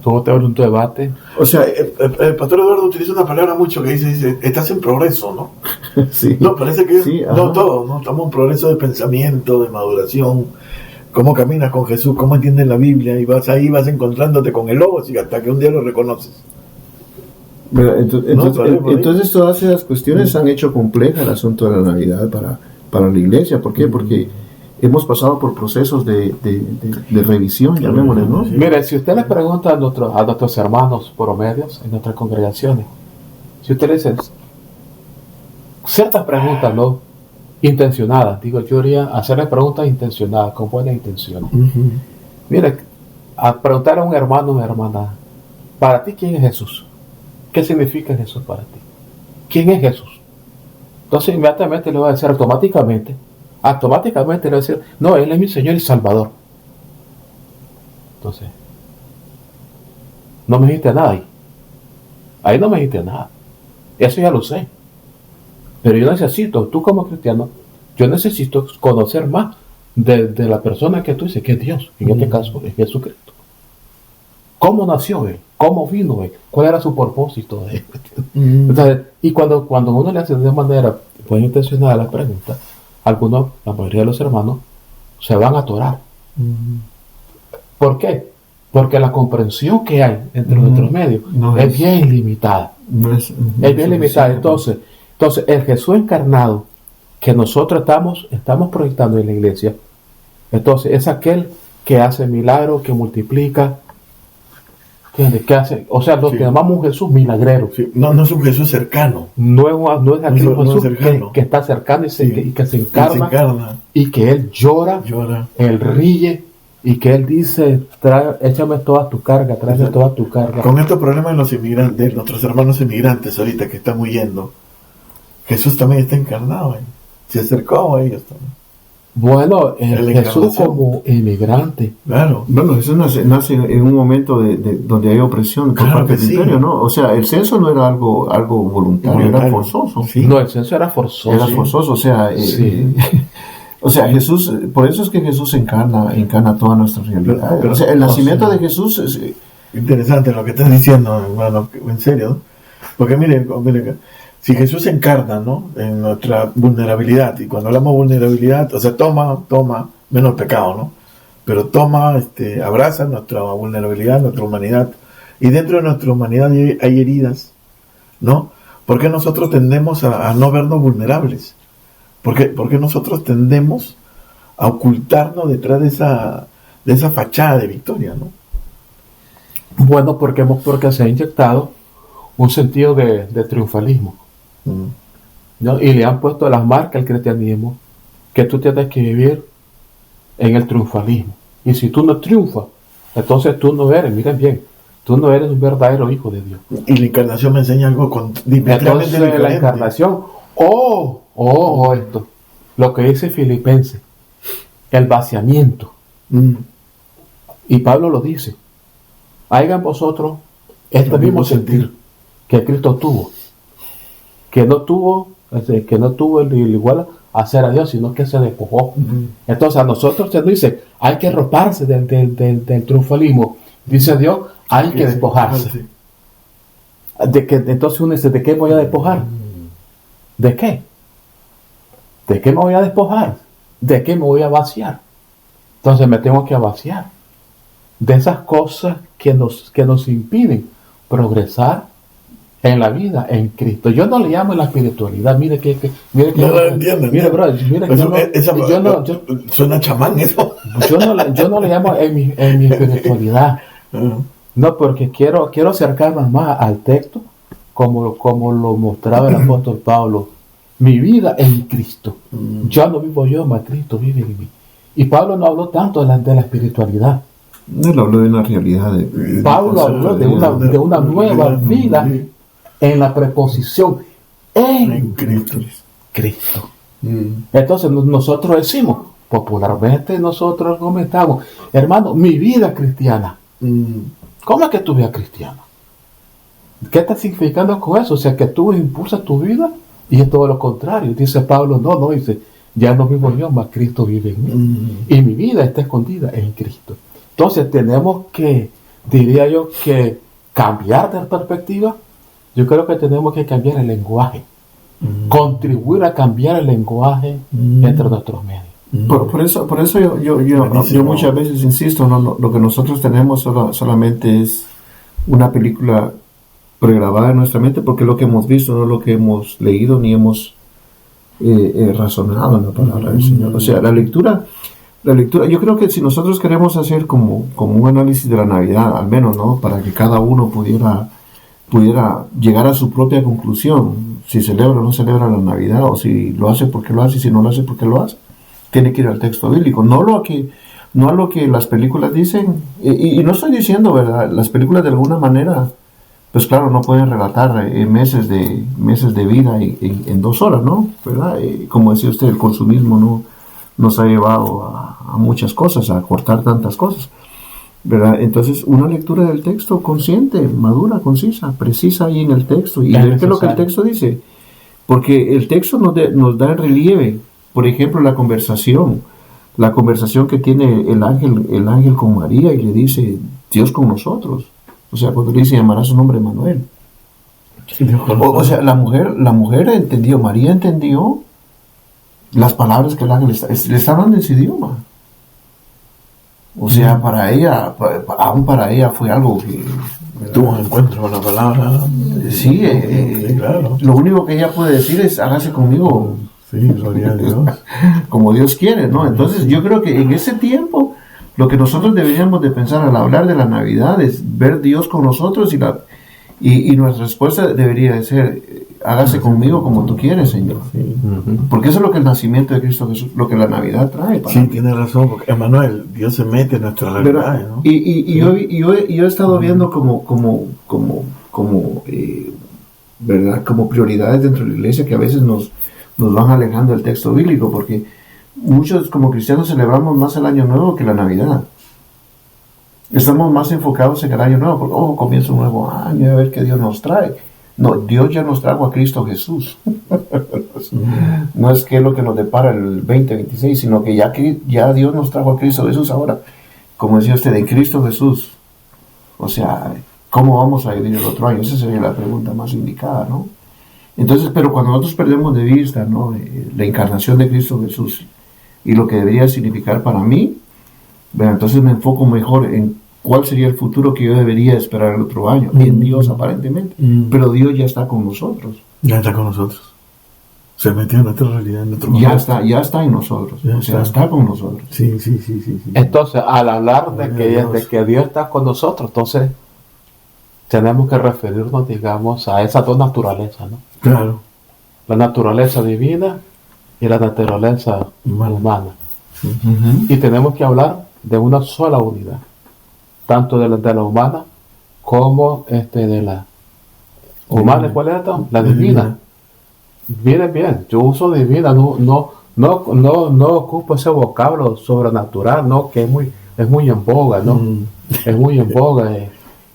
Tuvo que haber un debate. O sea, el pastor Eduardo utiliza una palabra mucho que dice estás en progreso, ¿no? No, parece que estamos en progreso de pensamiento, de maduración. Cómo caminas con Jesús, cómo entiendes la Biblia, y vas encontrándote con el Logos, y hasta que un día lo reconoces. Entonces todas esas cuestiones han hecho compleja el asunto de la Navidad para la iglesia. ¿Por qué? Porque hemos pasado por procesos de revisión, llamémosle, ¿no? Mire, si usted le pregunta a nuestros hermanos promedios en nuestras congregaciones, si usted le dice ciertas preguntas, ¿no? Intencionadas, yo iría a hacerle preguntas intencionadas, con buenas intenciones. Mire, a preguntar a un hermano o una hermana, para ti, ¿quién es Jesús? ¿Qué significa Jesús para ti? ¿Quién es Jesús? Entonces inmediatamente le va a decir automáticamente le va a decir, no, Él es mi Señor y Salvador. Entonces, no me dijiste nada ahí no me dijiste nada, eso ya lo sé. Pero yo necesito, tú como cristiano, yo necesito conocer más de la persona que tú dices que es Dios, en este caso es Jesucristo. ¿Cómo nació Él? ¿Cómo vino Él? ¿Cuál era su propósito de Él? Entonces, y cuando uno le hace de manera buena intencionada la pregunta, la mayoría de los hermanos se van a atorar. ¿Por qué? Porque la comprensión que hay entre nuestros medios es bien limitada. Es bien limitada. Entonces, el Jesús encarnado que nosotros estamos proyectando en la iglesia, entonces es aquel que hace milagros, que multiplica, que hace, o sea, lo que llamamos un Jesús milagrero. No es un Jesús cercano. No es aquel Jesús que está cercano y que se encarna, y que Él llora, Él ríe, y que Él dice, échame toda tu carga, tráeme toda tu carga. Con estos problemas de los inmigrantes, nuestros hermanos inmigrantes ahorita que están huyendo, Jesús también está encarnado, se acercó a ellos también. Bueno, Jesús como emigrante. Claro. Bueno, Jesús nace en un momento donde hay opresión por parte del imperio, ¿no? O sea, el censo no era algo voluntario, era forzoso. Sí. No, el censo era forzoso. Era forzoso, o sea, o sea, Jesús, por eso es que Jesús encarna toda nuestra realidad. Pero, o sea, el nacimiento de Jesús es interesante lo que estás diciendo, hermano, en serio, ¿no? Porque mire, si Jesús se encarna, ¿no?, en nuestra vulnerabilidad, y cuando hablamos de vulnerabilidad, o sea, toma menos pecado, ¿no? Pero abraza nuestra vulnerabilidad, nuestra humanidad, y dentro de nuestra humanidad hay heridas, ¿no? ¿Por qué nosotros tendemos a no vernos vulnerables? ¿Por qué nosotros tendemos a ocultarnos detrás de esa fachada de victoria, ¿no? Bueno, porque se ha inyectado un sentido de triunfalismo. ¿No? Y le han puesto las marcas al cristianismo que tú tienes que vivir en el triunfalismo, y si tú no triunfas, entonces tú no eres, miren bien, tú no eres un verdadero hijo de Dios. Y la encarnación me enseña algo entonces diferente. La encarnación esto, lo que dice Filipenses, el vaciamiento, y Pablo lo dice, hagan vosotros este mismo sentir que Cristo tuvo, que no tuvo el igual a hacer a Dios, sino que se despojó. Entonces a nosotros se nos dice, hay que roparse del triunfalismo. Dice Dios, hay que despojarse. Entonces uno dice, ¿de qué voy a despojar? ¿De qué? ¿De qué me voy a despojar? ¿De qué me voy a vaciar? Entonces me tengo que vaciar de esas cosas que nos impiden progresar en la vida en Cristo. Yo no le llamo la espiritualidad, mire que no lo entiendo. Mire, bro, mire que suena chamán eso. Yo no le llamo en mi espiritualidad. No, porque quiero acercarme más al texto como lo mostraba el apóstol Pablo. Mi vida en Cristo. Ya no vivo yo, mas Cristo vive en mí. Y Pablo no habló tanto de la espiritualidad. Él habló de una realidad. Pablo habló de una nueva vida en la preposición en Cristo. Entonces nosotros decimos, popularmente nosotros comentamos, hermano, mi vida cristiana. ¿Cómo es que tu vida cristiana? ¿Qué está significando con eso? O sea, que tú impulsas tu vida, y es todo lo contrario. Dice Pablo, dice, ya no vivo yo, mas Cristo vive en mí. Y mi vida está escondida en Cristo. Entonces tenemos que, diría yo, que cambiar de perspectiva. Yo creo que tenemos que cambiar el lenguaje, contribuir a cambiar el lenguaje entre nuestros medios. Por eso yo muchas veces insisto, lo que nosotros tenemos solamente es una película pregrabada en nuestra mente, porque lo que hemos visto no es lo que hemos leído ni hemos razonado en la palabra del Señor. O sea, la lectura, yo creo que si nosotros queremos hacer como un análisis de la Navidad, al menos, ¿no?, para que cada uno pudiera llegar a su propia conclusión, si celebra o no celebra la Navidad, o si lo hace porque lo hace, y si no lo hace porque lo hace, tiene que ir al texto bíblico, no a lo que las películas dicen, y no estoy diciendo, ¿verdad?, las películas de alguna manera, pues claro, no pueden relatar meses de vida en 2 horas, ¿no?, ¿verdad? Como decía usted, el consumismo nos ha llevado a muchas cosas, a cortar tantas cosas, ¿verdad? Entonces, una lectura del texto consciente, madura, concisa, precisa ahí en el texto, y ver qué es lo que el texto dice, porque el texto nos da en relieve, por ejemplo, la conversación que tiene el ángel con María, y le dice, Dios con nosotros. O sea, cuando le dice, llamará su nombre Emmanuel. O sea, la mujer entendió, María entendió las palabras que el ángel le está hablando en su idioma. O sea, para ella fue algo que tuvo un encuentro con la palabra. Sí, claro. Lo único que ella puede decir es, hágase conmigo. Sí, gloria a Dios. Como Dios quiere, ¿no? Entonces yo creo que en ese tiempo lo que nosotros deberíamos de pensar al hablar de la Navidad es ver Dios con nosotros, y nuestra respuesta debería de ser, hágase conmigo como tú quieres, Señor. Sí. Porque eso es lo que el nacimiento de Cristo Jesús, lo que la Navidad trae. Sí, tiene razón, porque Emmanuel, Dios se mete en nuestra realidad, ¿no? Y yo he estado viendo como ¿verdad?, como prioridades dentro de la iglesia que a veces nos van alejando del texto bíblico, porque muchos como cristianos celebramos más el Año Nuevo que la Navidad. Estamos más enfocados en el Año Nuevo, porque comienza un nuevo año, a ver qué Dios nos trae. No, Dios ya nos trajo a Cristo Jesús. No es que es lo que nos depara el 2026, sino que ya Dios nos trajo a Cristo Jesús ahora. Como decía usted, en Cristo Jesús. O sea, ¿cómo vamos a vivir el otro año? Esa sería la pregunta más indicada, ¿no? Entonces, pero cuando nosotros perdemos de vista, ¿no?, la encarnación de Cristo Jesús y lo que debería significar para mí, bueno, entonces me enfoco mejor en cuál sería el futuro que yo debería esperar el otro año. En Dios, aparentemente. Pero Dios ya está con nosotros. Ya está con nosotros. Se metió en nuestra realidad, en nuestro ya está en nosotros. Está con nosotros. Sí. Entonces, al hablar de que Dios está con nosotros, entonces tenemos que referirnos, digamos, a esas dos naturalezas, ¿no? Claro. La naturaleza divina y la naturaleza humana. Y tenemos que hablar de una sola unidad, tanto de la humana como de la humana. ¿Cuál es esta? La divina. Miren bien, yo uso divina, no ocupo ese vocablo sobrenatural, no, que es muy en boga, ¿no? Es muy en boga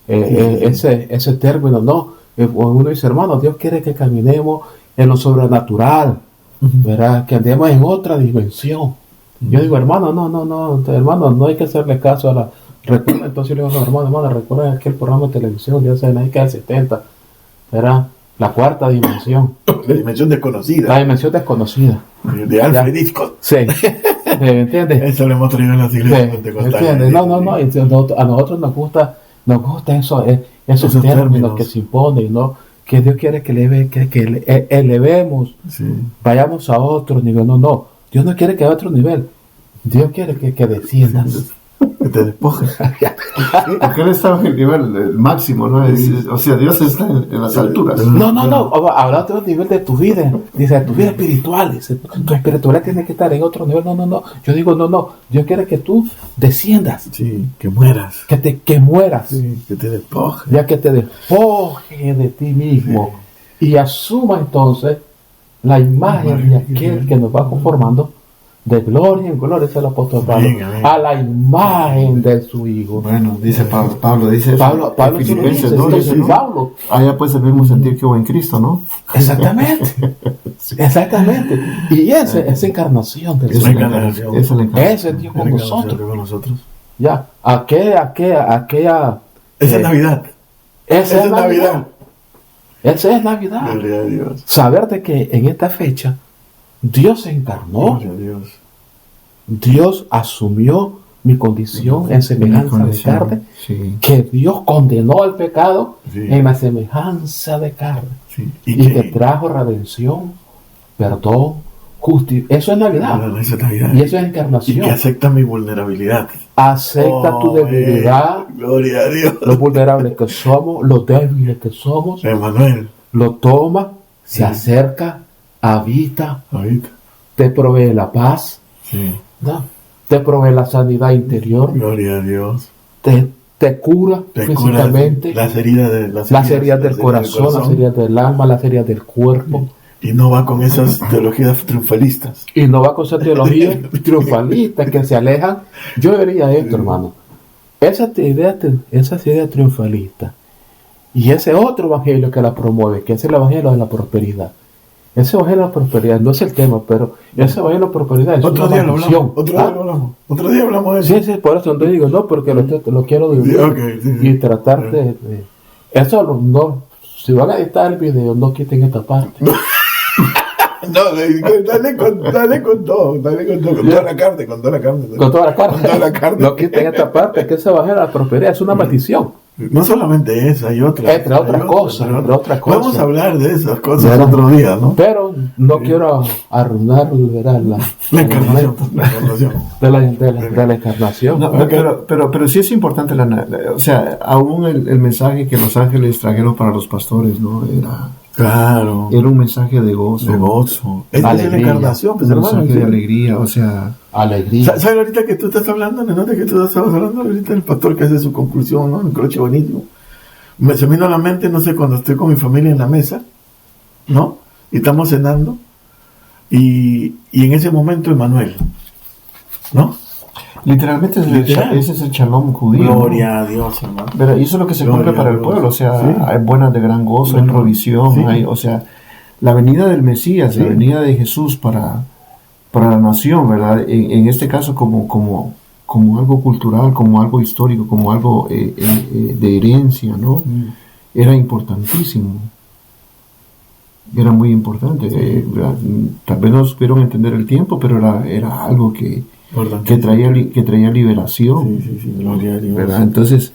ese término, ¿no? Uno dice, hermano, Dios quiere que caminemos en lo sobrenatural, ¿verdad? Que andemos en otra dimensión. Yo digo, hermano, no hay que hacerle caso a la... Recuerda, entonces yo le digo, hermano, recuerda aquel programa de televisión de hace la década del 70, ¿verdad? La cuarta dimensión. La dimensión desconocida. La dimensión desconocida. De Alfred Hitchcock. Sí. ¿Me entiendes? Eso lo hemos traído en las iglesias pentecostales. No. A nosotros nos gusta esos términos que se imponen, ¿no? Que Dios quiere que elevemos, vayamos a otro nivel. No. Dios no quiere que a otro nivel. Dios quiere que desciendas. Que te despojes. Porque Él está en el nivel máximo, ¿no? O sea, Dios está en las alturas. No. Habla de otro nivel de tu vida. Dice, tu vida espiritual. Dice, tu espiritualidad tiene que estar en otro nivel. No. Yo digo, no. Dios quiere que tú desciendas. Sí, que mueras. Que mueras. Sí, que te despojes. Ya que te despojes de ti mismo. Sí. Y asuma entonces la imagen de aquel que nos va conformando de gloria en gloria, es el apóstol Pablo, a la imagen de su Hijo. Bueno, dice Pablo dice eso. Pablo Filipenses 2 dice, ¿no? Pablo. Allá pues el mismo sentir que hubo en Cristo, ¿no? Exactamente. Y esa encarnación del Señor. Ese Dios con nosotros. Ya, aquella. Esa es Navidad. Esa es Navidad. Esa es Navidad. Gloria a Dios. Saber de que en esta fecha Dios se encarnó. Dios asumió mi condición en semejanza de carne. Sí. Que Dios condenó al pecado en la semejanza de carne. Sí. Y que trajo redención, perdón, justicia. Eso es Navidad. Eso es Navidad. Y eso es encarnación. Y que acepta mi vulnerabilidad. Acepta tu debilidad. Gloria a Dios. Lo vulnerables que somos, lo débiles que somos. Emmanuel. Lo toma, se acerca, habita, te provee la paz, ¿no? Te provee la sanidad interior, gloria a Dios, te cura físicamente, las heridas del corazón, las heridas del alma, las heridas del cuerpo. Y no va con esas teologías triunfalistas. Y no va con esas teologías triunfalistas que se alejan. Yo diría esto, hermano, esas ideas triunfalistas y ese otro evangelio que la promueve, que es el evangelio de la prosperidad. Ese evangelio de la prosperidad no es el tema, pero ese evangelio de la prosperidad es otro una día maldición. Otro día hablamos de eso. Sí, por eso no digo, no, porque lo quiero dividir y tratar de eso no, si van a editar el video, no quiten esta parte. No, dale con todo, con toda la carne. Con toda la carne. No quiten esta parte, que ese evangelio de la prosperidad es una maldición. No solamente esa, hay otras. Entre otras cosas. Vamos a hablar de esas cosas otro día, ¿no? Pero no quiero arruinar la encarnación. De la encarnación. No, pero sí es importante, o sea, aún el mensaje que los ángeles trajeron para los pastores, ¿no? Era un mensaje de gozo. Esta es la encarnación, pues, un mensaje de alegría, o sea... Alegría. ¿Sabes ahorita que tú estás hablando? ¿No? De que tú estabas hablando ahorita del pastor que hace su conclusión, ¿no? Un croche buenísimo. Se me vino a la mente, no sé, cuando estoy con mi familia en la mesa, ¿no? Y estamos cenando. y en ese momento Emmanuel, ¿no? Literalmente ese es el shalom judío. Gloria a Dios, hermano. Pero eso es lo que se cumple para el pueblo, o sea, sí. Hay buenas de gran gozo, hay provisión, sí. o sea, la venida del Mesías, sí. La venida de Jesús para la nación, ¿verdad? En este caso como algo cultural, como algo histórico, como algo de herencia, ¿no? Era importantísimo. Era muy importante. Tal vez no supieron entender el tiempo, pero era algo que traía liberación. Sí, gloria a Dios. ¿Verdad? Entonces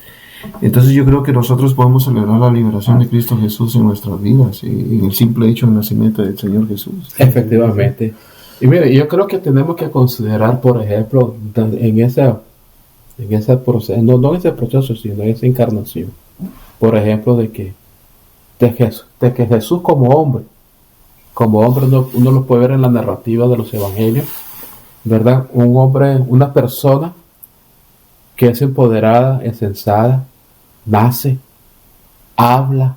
yo creo que nosotros podemos celebrar la liberación de Cristo Jesús en nuestras vidas, en el simple hecho del nacimiento del Señor Jesús. Efectivamente. Y mire, yo creo que tenemos que considerar, por ejemplo, en ese proceso, no en ese proceso, sino en esa encarnación, por ejemplo, de que Jesús como hombre uno lo puede ver en la narrativa de los evangelios, ¿verdad? Un hombre, una persona que es empoderada, es sensada, nace, habla,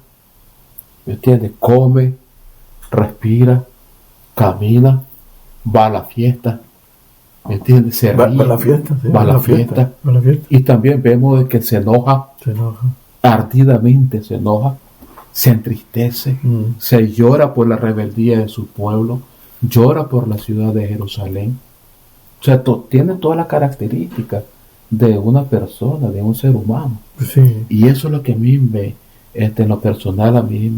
¿me entiendes? Come, respira, camina, va a la fiesta, ¿me entiendes? Se ríe, va a la fiesta, sí, va a la fiesta. Y también vemos de que se enoja, ardidamente se enoja, se entristece, se llora por la rebeldía de su pueblo, llora por la ciudad de Jerusalén. O sea, tiene todas las características de una persona, de un ser humano. Sí. Y eso es lo que a mí en lo personal, a mí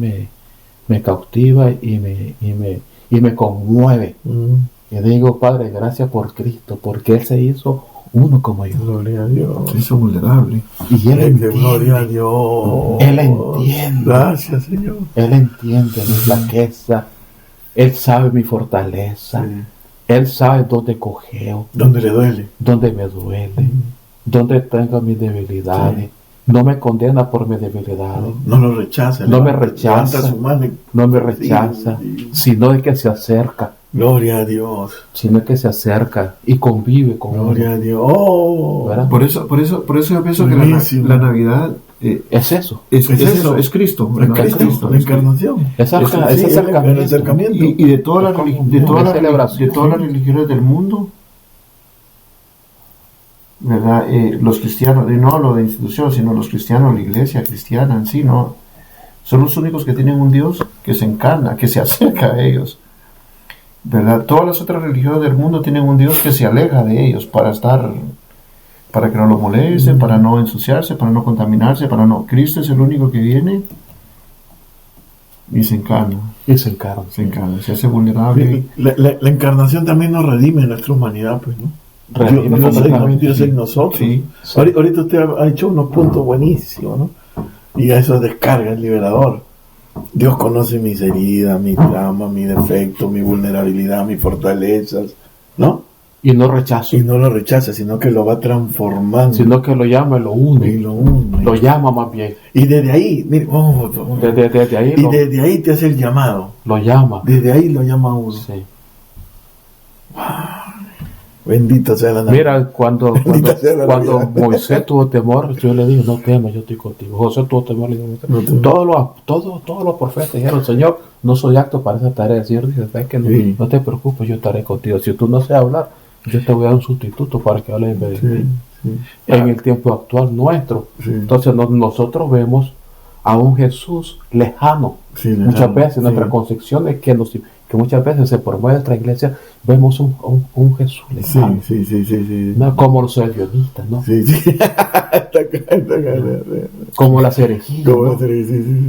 me cautiva y me conmueve. Y digo, Padre, gracias por Cristo, porque Él se hizo uno como yo. Gloria a Dios. Se hizo vulnerable. Y Él entiende. Gloria a Dios. Él entiende. Gracias, Señor. Él entiende mi flaqueza. Él sabe mi fortaleza. Sí. Él sabe dónde cojeo. ¿Dónde le duele? Dónde me duele. Dónde tengo mis debilidades. Sí. No me condena por mis debilidades. No lo rechaza. No me rechaza. Levanta su mano y... No me rechaza. Sí. Sino de que se acerca. Gloria a Dios. Sino que se acerca y convive con Gloria uno. a Dios. Oh. ¿Verdad? Por eso yo pienso que Buenísimo. la Navidad Es eso. es eso, es Cristo. La encarnación. Ese el acercamiento. acercamiento. Y de todas las religiones del mundo, ¿verdad? Los cristianos, y no hablo de institución, sino los cristianos, la iglesia cristiana en sí, ¿no? Son los únicos que tienen un Dios que se encarna, que se acerca a ellos, ¿verdad? Todas las otras religiones del mundo tienen un Dios que se aleja de ellos para que no los molesten, para no ensuciarse, para no contaminarse, Cristo es el único que viene y se encarna. Se hace vulnerable. La encarnación también nos redime nuestra humanidad, pues, ¿no? Dios en nosotros. Sí. Ahorita usted ha hecho unos puntos buenísimos, ¿no? Y a eso descarga el liberador. Dios conoce mis heridas, mis traumas, mis defectos, mi vulnerabilidad, mis fortalezas, ¿no? Y no rechaza. Y no lo rechaza, sino que lo va transformando. Sino que lo llama y lo une. Y lo une. Lo llama más bien. Y desde ahí, mire, Desde ahí desde ahí te hace el llamado. lo llama. Desde ahí lo llama a uno. Sí. Bendito sea la Navidad. Mira, cuando Moisés tuvo temor, yo le dije, no temas, yo estoy contigo. José tuvo temor, le dije, todos los profetas dijeron, Señor, no soy apto para esa tarea. El Señor dice, ¿sabes qué? No te preocupes, yo estaré contigo. Si tú no sabes hablar, yo te voy a dar un sustituto para que hables en vez de ti. En el tiempo actual nuestro. Sí. Entonces nosotros vemos a un Jesús lejano. Muchas veces nuestra concepción es que muchas veces por medio de nuestra iglesia vemos un Jesús lejano. Sí. No como los religionistas, ¿no? Sí. Como las herejías, ¿no?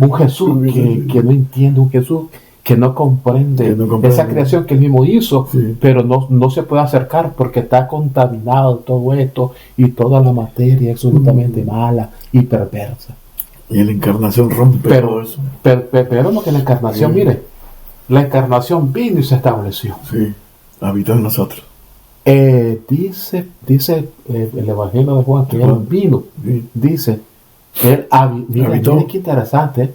Un Jesús que no entiende, un Jesús que no comprende esa creación que él mismo hizo, pero no se puede acercar porque está contaminado todo esto y toda la materia es absolutamente mala y perversa. Y la encarnación rompe todo eso. Pero no que la encarnación, mire, la encarnación vino y se estableció. Sí, habitó en nosotros. Dice el Evangelio de Juan que él vino. Dice que él habitó. Mira qué interesante.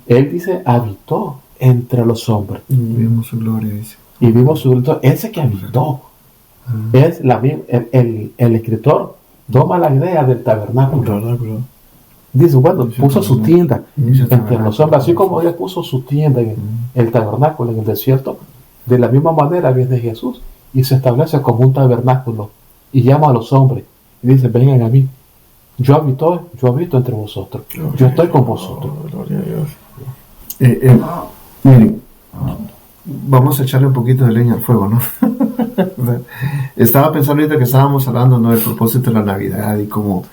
Él dice habitó entre los hombres. Vimos su gloria, dice. Y vimos su gloria. Ese que habitó. Es el escritor toma la idea del tabernáculo. Dice, bueno, puso su tienda entre los hombres, así como él puso su tienda en el tabernáculo, en el desierto, De la misma manera viene Jesús y se establece como un tabernáculo y llama a los hombres y dice: vengan a mí, yo habito entre vosotros, yo estoy con vosotros. Gloria a Dios. Miren, vamos a echarle un poquito de leña al fuego, ¿no? Estaba pensando ahorita que estábamos hablando, ¿no?, del propósito de la Navidad y cómo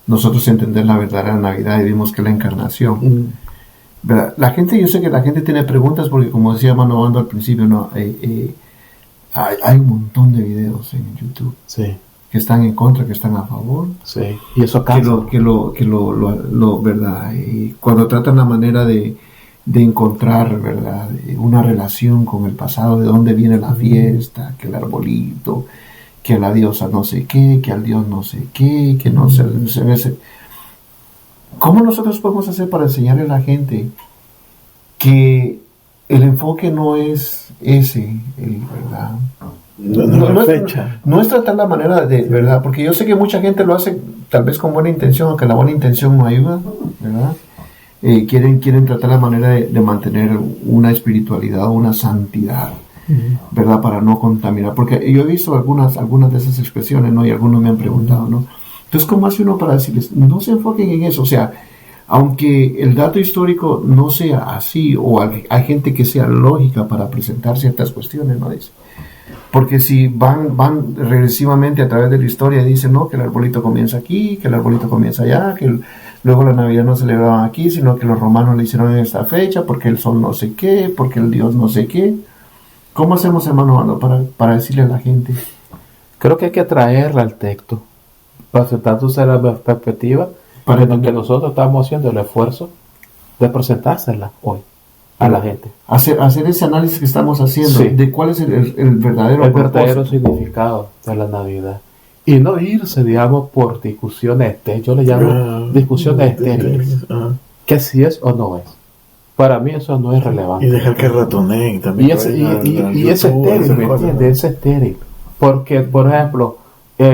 nosotros entender la verdadera Navidad, y vimos que la encarnación. La gente, yo sé que la gente tiene preguntas porque, como decía Mano Bando al principio, ¿no?, hay un montón de videos en YouTube, sí, que están en contra, que están a favor, sí, y eso cansa. que lo verdad, y cuando tratan la manera de encontrar, verdad, una relación con el pasado, de dónde viene la fiesta, que el arbolito, que la diosa no sé qué, que al dios no sé qué, que no se ve. ¿Cómo nosotros podemos hacer para enseñarle a la gente que el enfoque no es ese, verdad? No es tratar la manera de, verdad, porque yo sé que mucha gente lo hace tal vez con buena intención, aunque la buena intención no ayuda, verdad. Quieren tratar la manera de mantener una espiritualidad, una santidad, verdad, para no contaminar, porque yo he visto algunas de esas expresiones, ¿no?, y algunos me han preguntado, ¿no? Entonces, ¿cómo hace uno para decirles, no se enfoquen en eso? O sea, aunque el dato histórico no sea así, o hay gente que sea lógica para presentar ciertas cuestiones, ¿no? Dice, porque si van regresivamente a través de la historia y dicen, no, que el arbolito comienza aquí, que el arbolito comienza allá, que luego la Navidad no celebraban aquí, sino que los romanos le hicieron en esta fecha, porque el sol no sé qué, porque el dios no sé qué. ¿Cómo hacemos, hermano Bando, para decirle a la gente? Creo que hay que traerla al texto, presentándose la perspectiva, para que nosotros estamos haciendo el esfuerzo de presentársela hoy a la gente. Hacer ese análisis que estamos haciendo, sí, de cuál es el verdadero significado de la Navidad. Y no irse, digamos, por discusiones, yo le llamo discusiones estériles, que si es o no es. Para mí eso no es relevante. Y dejar que ratoneen también. Y es estéril, ¿me entiendes? Es estéril. Porque, por ejemplo,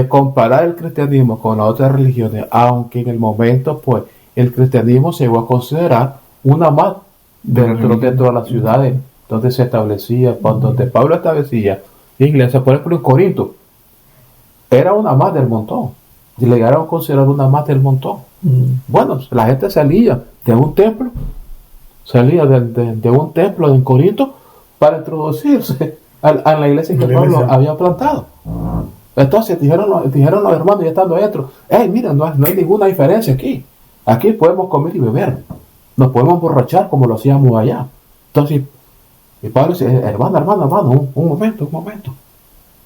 comparar el cristianismo con las otras religiones, aunque en el momento, pues, el cristianismo se llegó a considerar una más dentro de las ciudades donde se establecía, donde Pablo establecía iglesia. Por ejemplo, en Corinto, era una más del montón. Y le llegaron a considerar una más del montón. Bueno, la gente salía de un templo, de un templo en Corinto para introducirse a la iglesia que Pablo había plantado. Entonces dijeron los hermanos, ya estando dentro, mira, no hay ninguna diferencia aquí. Aquí podemos comer y beber, nos podemos emborrachar como lo hacíamos allá. Entonces, y Pablo dice, hermano, un momento.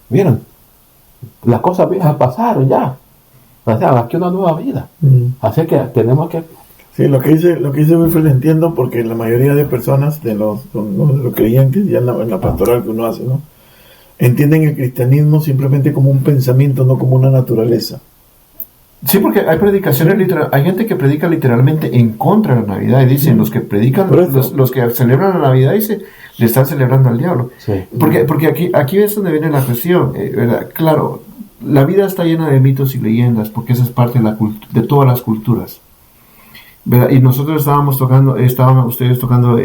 Miren, las cosas viejas pasaron ya. O sea, aquí una nueva vida. Así que tenemos que... Sí, lo que dice Wilfred entiendo, porque la mayoría de personas, de los creyentes, ya en la pastoral que uno hace, ¿no?, entienden el cristianismo simplemente como un pensamiento, no como una naturaleza. Sí, porque hay predicaciones literales, hay gente que predica literalmente en contra de la Navidad, y dicen, los que predican, los que celebran la Navidad, dice, le están celebrando al diablo. Sí. Porque aquí es donde viene la cuestión, ¿verdad? Claro, la vida está llena de mitos y leyendas, porque esa es parte de todas las culturas, ¿verdad? Y nosotros estaban ustedes tocando,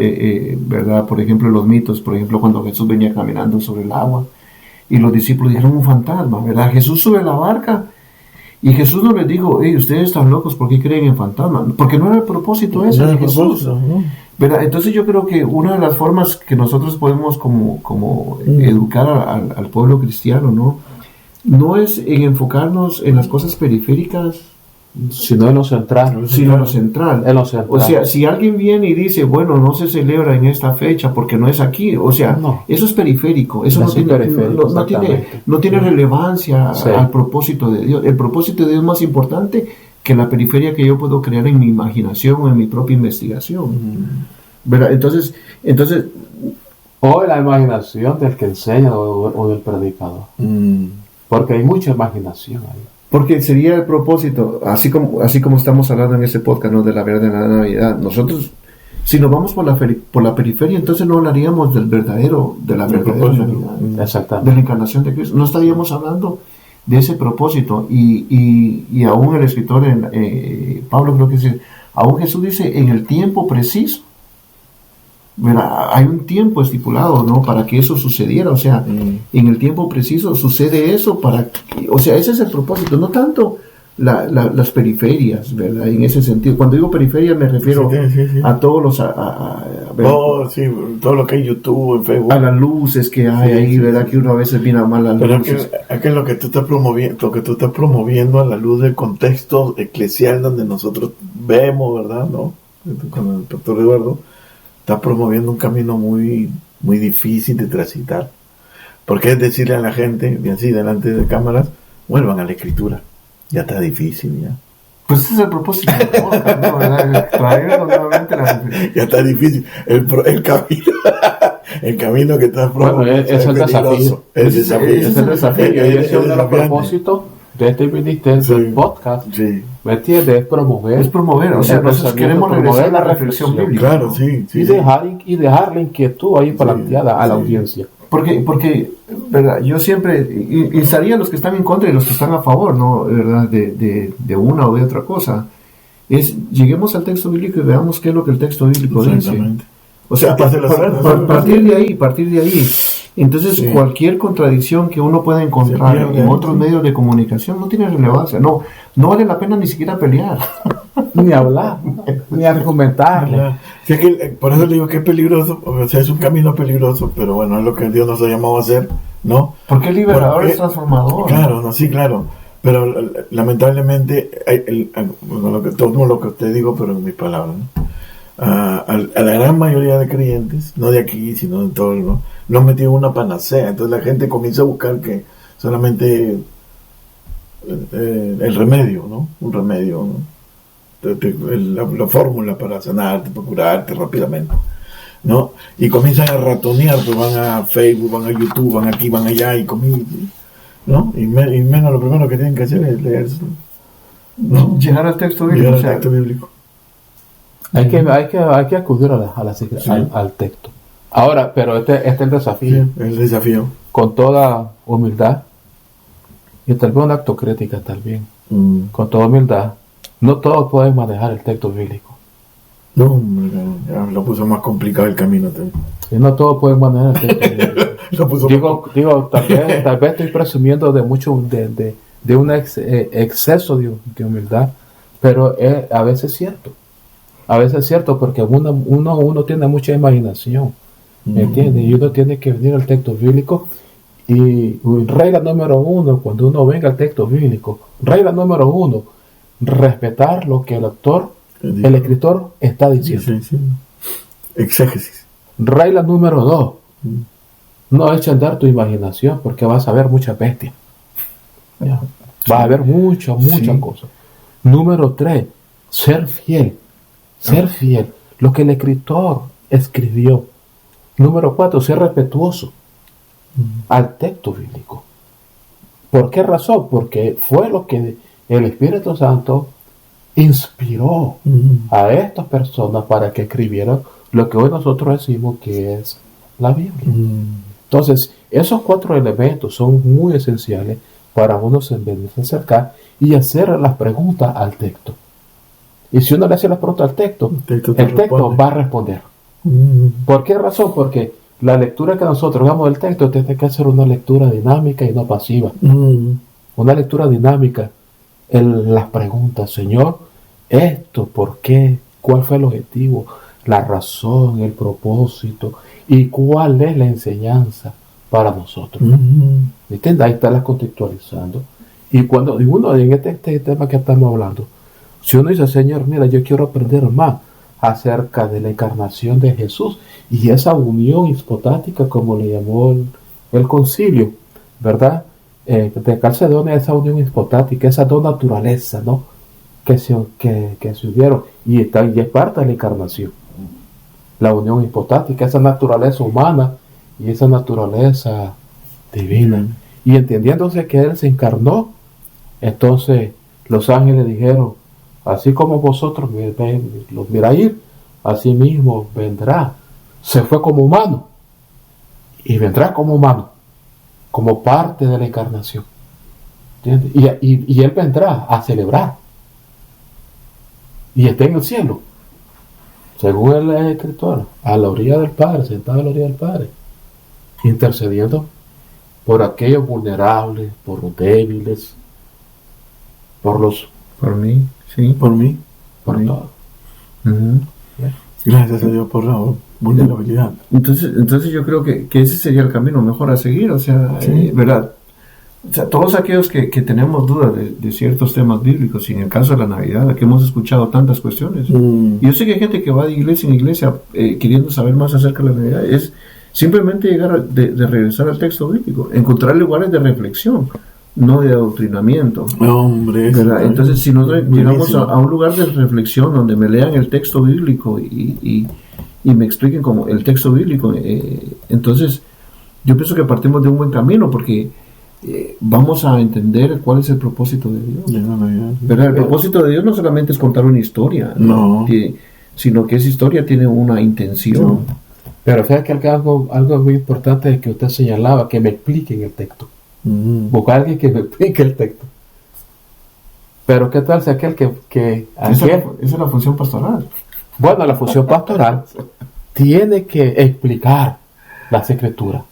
¿verdad? Por ejemplo, los mitos, por ejemplo, cuando Jesús venía caminando sobre el agua, y los discípulos dijeron un fantasma, ¿verdad? Jesús sube a la barca, y Jesús no les dijo, ustedes están locos, ¿por qué creen en fantasmas? Porque no era el propósito ese de Jesús, ¿no? ¿Verdad? Entonces yo creo que una de las formas que nosotros podemos como educar al pueblo cristiano, no es en enfocarnos en las cosas periféricas, sino en lo central. O sea, si alguien viene y dice, bueno, no se celebra en esta fecha porque no es aquí, o sea, eso es periférico, eso no tiene relevancia al propósito de Dios. El propósito de Dios es más importante que la periferia que yo puedo crear en mi imaginación o en mi propia investigación. ¿Verdad? Entonces o la imaginación del que enseña o del predicador. Porque hay mucha imaginación ahí. Porque sería el propósito, así como estamos hablando en este podcast, ¿no?, de la verdad de la Navidad. Nosotros, si nos vamos por la periferia, entonces no hablaríamos de la verdadera Navidad, exactamente, de la encarnación de Cristo. No estaríamos hablando de ese propósito. Y aún el escritor, Pablo creo que dice, aún Jesús dice, en el tiempo preciso, hay un tiempo estipulado, ¿no? Para que eso sucediera, o sea, en el tiempo preciso sucede eso o sea, ese es el propósito, no tanto las periferias, ¿verdad? En ese sentido, cuando digo periferias me refiero a todos los todo lo que hay en YouTube, en Facebook, a las luces que hay ahí, ¿verdad? Que uno a veces viene a mal las luces. Pero es lo que tú estás promoviendo a la luz del contexto eclesial donde nosotros vemos, ¿verdad? ¿No? Con el doctor Eduardo está promoviendo un camino muy, muy difícil de transitar, porque es decirle a la gente, y así delante de cámaras, vuelvan a la escritura, ya está difícil, ya. Pues ese es el propósito del podcast, ¿no? Traer nuevamente ya está difícil, el camino que estás promoviendo es el desafío. Es el desafío, y ese es uno de los propósitos de este ministerio, del podcast. Sí. ¿Me entiendes? Es promover, o sea, nosotros queremos regresar a la reflexión bíblica. Claro, sí. Y dejar la inquietud ahí planteada a la audiencia. Porque, ¿verdad? Yo siempre instaría a los que están en contra y los que están a favor, ¿no? ¿Verdad? De una o de otra cosa. Lleguemos al texto bíblico y veamos qué es lo que el texto bíblico dice. O sea, partir de ahí. Entonces, cualquier contradicción que uno pueda encontrar en otros medios de comunicación no tiene relevancia. No vale la pena ni siquiera pelear. Ni hablar, ni argumentar. Sí, por eso le digo que es peligroso, o sea, es un camino peligroso, pero bueno, es lo que Dios nos ha llamado a hacer, ¿no? Porque es liberador, es transformador. Claro, no, sí, claro. Pero lamentablemente, todo lo que usted digo, pero en mis palabras, ¿no? A la gran mayoría de creyentes, no de aquí, sino de todo, ¿no? No han metido una panacea. Entonces la gente comienza a buscar que solamente el remedio, ¿no? Un remedio, ¿no? La fórmula para sanarte, para curarte rápidamente, ¿no? Y comienzan a ratonear, pues van a Facebook, van a YouTube, van aquí, van allá y comienzan, ¿no? Y menos lo primero que tienen que hacer es leer, ¿no? Llegar al texto bíblico. Hay que acudir al texto. Ahora, pero este es el desafío. Sí, el desafío. Con toda humildad, y tal vez una autocrítica también, con toda humildad, no todos pueden manejar el texto bíblico. No, ya lo puso más complicado el camino también. Y no todos pueden manejar el texto bíblico. digo, tal vez estoy presumiendo de mucho, de un exceso de humildad, pero a veces es cierto. A veces es cierto, porque uno tiene mucha imaginación, ¿me entiendes? Y uno tiene que venir al texto bíblico. Y regla número 1, cuando uno venga al texto bíblico, regla número 1, respetar lo que el escritor está diciendo. Sí. Exégesis. Regla número 2, no eches a andar tu imaginación, porque vas a ver muchas bestias. Vas a ver muchas cosas. Número 3, ser fiel. Lo que el escritor escribió. Número 4, ser respetuoso al texto bíblico. ¿Por qué razón? Porque fue lo que el Espíritu Santo inspiró a estas personas para que escribieran lo que hoy nosotros decimos que es la Biblia. Entonces, esos 4 elementos son muy esenciales para uno se acercar y hacer las preguntas al texto. Y si uno le hace las preguntas al texto, el texto va a responder. ¿Por qué razón? Porque la lectura que nosotros hagamos del texto tiene que ser una lectura dinámica y no pasiva. Una lectura dinámica en las preguntas. Señor, esto, ¿por qué? ¿Cuál fue el objetivo? La razón, el propósito y cuál es la enseñanza para nosotros. ¿Me entiendes? Ahí está la contextualizando. Y cuando uno en este tema que estamos hablando, si uno dice, Señor, mira, yo quiero aprender más acerca de la encarnación de Jesús y esa unión hipostática, como le llamó el concilio, ¿verdad? De Calcedonia, esa unión hipostática, esas dos naturalezas, ¿no? Que se unieron y es parte de la encarnación. La unión hipostática, esa naturaleza humana y esa naturaleza divina. Y entendiéndose que Él se encarnó, entonces los ángeles dijeron, así como vosotros los miráis, así mismo vendrá. Se fue como humano y vendrá como humano, como parte de la encarnación. ¿Entiendes? Y Él vendrá a celebrar y está en el cielo. según el escritor, a la orilla del Padre, sentado a la orilla del Padre, intercediendo por aquellos vulnerables, por los débiles, por mí, sí, por mí, por todos. Uh-huh. Gracias a Dios por la vulnerabilidad. Entonces yo creo que ese sería el camino mejor a seguir, o sea, sí. ¿Verdad? O sea, todos aquellos que tenemos dudas de ciertos temas bíblicos, y en el caso de la Navidad, que hemos escuchado tantas cuestiones, yo sé que hay gente que va de iglesia en iglesia queriendo saber más acerca de la Navidad, es simplemente llegar de regresar al texto bíblico, encontrar lugares de reflexión, no de adoctrinamiento. Hombre, ¿verdad? Entonces, si nosotros llegamos a un lugar de reflexión donde me lean el texto bíblico y me expliquen como el texto bíblico, entonces yo pienso que partimos de un buen camino, porque vamos a entender cuál es el propósito de Dios. ¿Verdad? El propósito de Dios no solamente es contar una historia, no. Sino que esa historia tiene una intención. No. Pero fíjate que algo muy importante es que usted señalaba, que me expliquen el texto. Buscar a alguien que me explique el texto. Pero ¿qué tal si aquel que esa es la función pastoral? Bueno, la función pastoral tiene que explicar las escrituras,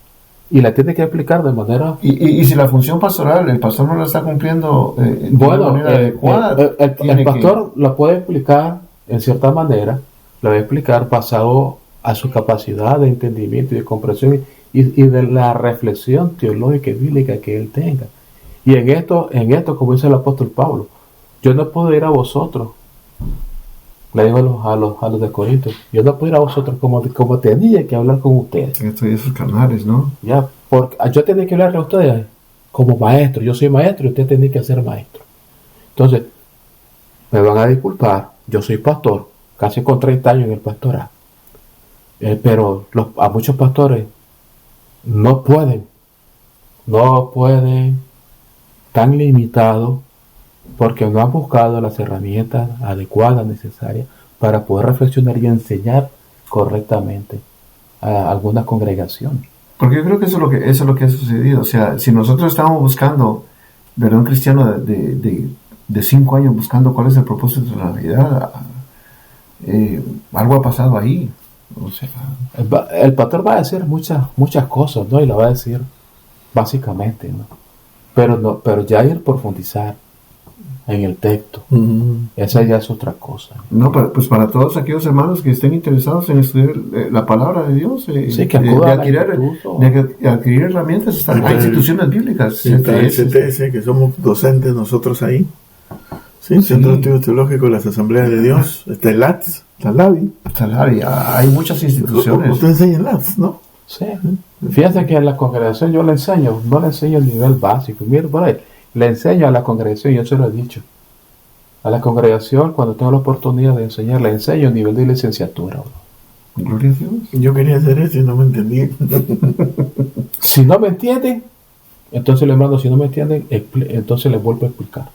y la tiene que explicar de manera... Y si la función pastoral, el pastor no la está cumpliendo de manera adecuada, el pastor la puede explicar en cierta manera, la va a explicar basado a su capacidad de entendimiento y de comprensión y de la reflexión teológica y bíblica que él tenga. Y en esto, como dice el apóstol Pablo, yo no puedo ir a vosotros, le digo a los de Corinto, yo no puedo ir a vosotros como tenía que hablar con ustedes. Estoy esos canales, ¿no? Ya, porque yo tenía que hablarle a ustedes como maestro. Yo soy maestro y usted tiene que ser maestro. Entonces, me van a disculpar, yo soy pastor, casi con 30 años en el pastorado. Pero a muchos pastores no pueden, tan limitados, porque no han buscado las herramientas adecuadas, necesarias, para poder reflexionar y enseñar correctamente a alguna congregación. Porque yo creo que eso es lo que ha sucedido. O sea, si nosotros estamos buscando, ¿verdad? Un cristiano de 5 años buscando cuál es el propósito de la Navidad, algo ha pasado ahí. O sea, el pastor va a decir muchas cosas, ¿no? Y lo va a decir básicamente, ¿no? Pero ya ir profundizar en el texto, esa ya es otra cosa. No, pues para todos aquellos hermanos que estén interesados en estudiar la palabra de Dios, sí, que de adquirir herramientas, hay instituciones bíblicas, CTS, que somos docentes nosotros ahí, sí, Centro de Estudios Teológicos, las Asambleas de Dios, está el LATS, está el LABI, hay muchas instituciones. Usted enseña el LATS, ¿no? Sí, fíjate que en la congregación yo no le enseño el nivel básico, mira por ahí. Le enseño a la congregación, yo se lo he dicho. A la congregación, cuando tengo la oportunidad de enseñar, le enseño a nivel de licenciatura. Gloria a Dios. Yo quería hacer eso y no me entendí. Si no me entienden, entonces les mando, si no me entienden, entonces les vuelvo a explicar.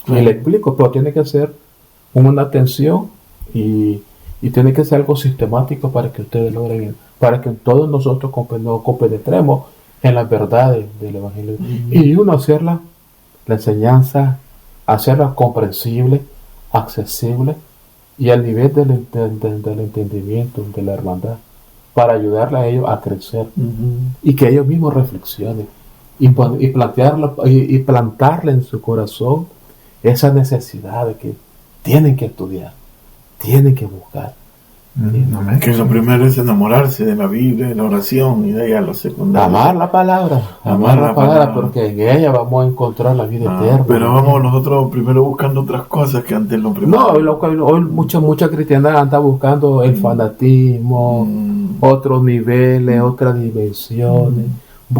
Y le explico, pero tiene que ser una atención y tiene que ser algo sistemático para que ustedes logren, para que todos nosotros compenetremos en las verdades del Evangelio. Y uno hacerla, la enseñanza, hacerla comprensible, accesible y al nivel del entendimiento, de la hermandad, para ayudarle a ellos a crecer y que ellos mismos reflexionen y plantarle en su corazón esa necesidad de que tienen que estudiar, tienen que buscar. Que lo primero es enamorarse de la Biblia, de la oración, y de ahí a lo secundario. Amar la palabra, porque en ella vamos a encontrar la vida eterna. Pero vamos nosotros primero buscando otras cosas que antes lo primero. No, hoy mucha cristiandad anda buscando el fanatismo, otros niveles, otras dimensiones,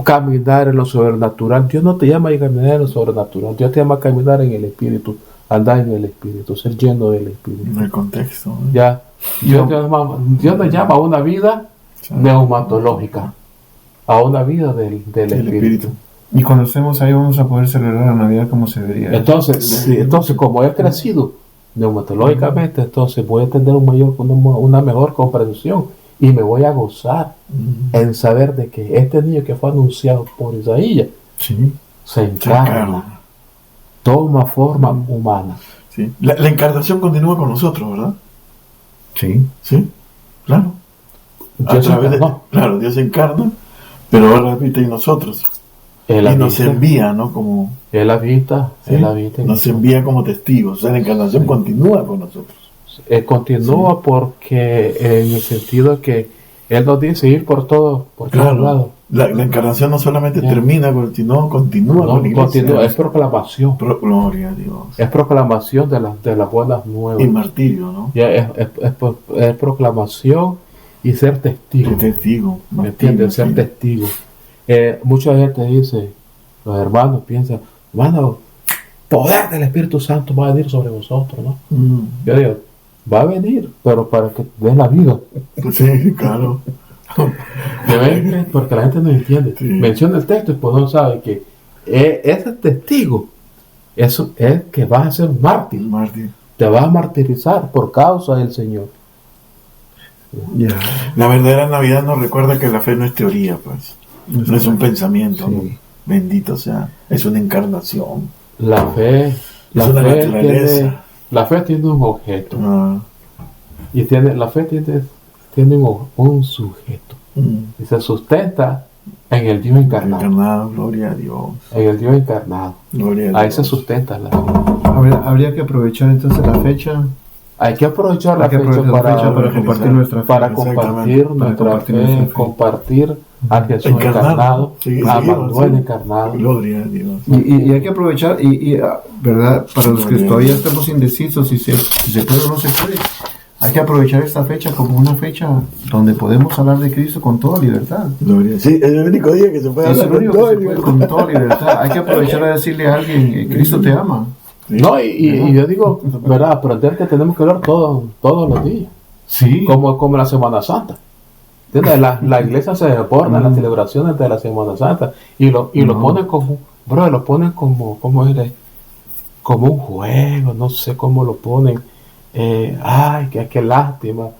caminar en lo sobrenatural. Dios no te llama a caminar en lo sobrenatural, Dios te llama a caminar en el Espíritu, andar en el Espíritu, ser lleno del Espíritu. En el contexto. Ya. Dios me llama a una vida neumatológica, a una vida del Espíritu. Y cuando estemos ahí vamos a poder celebrar la Navidad como se debería. Entonces como he crecido neumatológicamente, entonces voy a tener una mejor comprensión y me voy a gozar en saber de que este niño que fue anunciado por Isaías se encarna, toma forma humana. Sí. La encarnación continúa con nosotros, ¿verdad? Sí. Claro. Claro, Dios se encarna, pero ahora habita en nosotros. Y nos envía, ¿no? Como Él habita, ¿sí? Él habita. Nos envía como testigos. O sea, la encarnación continúa con nosotros. Continúa porque en el sentido que Él nos dice ir por todos lados. La encarnación no solamente termina, sino continúa con la iglesia. Continúa, es proclamación. Gloria a Dios. Es proclamación de las buenas nuevas. Y martirio, ¿no? Es proclamación y ser testigo. Testigo. ¿Me entiendes? Ser testigo. Mucha gente dice, los hermanos piensan, hermano, poder del Espíritu Santo va a venir sobre vosotros, ¿no? Yo digo, va a venir, pero para que den la vida. Sí, claro. Porque la gente no entiende. Sí. Menciona el texto y pues no sabe que ese testigo eso es que vas a ser un mártir. Te vas a martirizar por causa del Señor. Yeah. La verdadera Navidad nos recuerda que la fe no es teoría, pues. No es un pensamiento, sí. ¿No? Bendito sea, es una encarnación. La fe tiene un objeto. Y la fe tiene un sujeto. Y se sustenta en el Dios encarnado. Gloria a Dios. En el Dios encarnado. Gloria a Ahí se sustenta la fe. Habría que aprovechar entonces la fecha. Hay que aprovechar la fecha para compartir nuestra fe. Para compartir nuestra fe, compartir a Jesús encarnado, a Manuel encarnado. Gloria a Dios. Y hay que aprovechar, ¿verdad? Para los que todavía estamos indecisos si se puede o no se puede, hay que aprovechar esta fecha como una fecha donde podemos hablar de Cristo con toda libertad. Gloria. Sí, es el único día que se puede hablar con toda libertad. Hay que aprovechar a decirle a alguien, Cristo te ama. Sí. No, y yo digo, ¿verdad? Aprender que tenemos que hablar todos los días. Sí. Como la Semana Santa. La iglesia se deporta en las celebraciones de la Semana Santa y lo ponen como, lo ponen como un juego, no sé cómo lo ponen. Ay, qué lástima.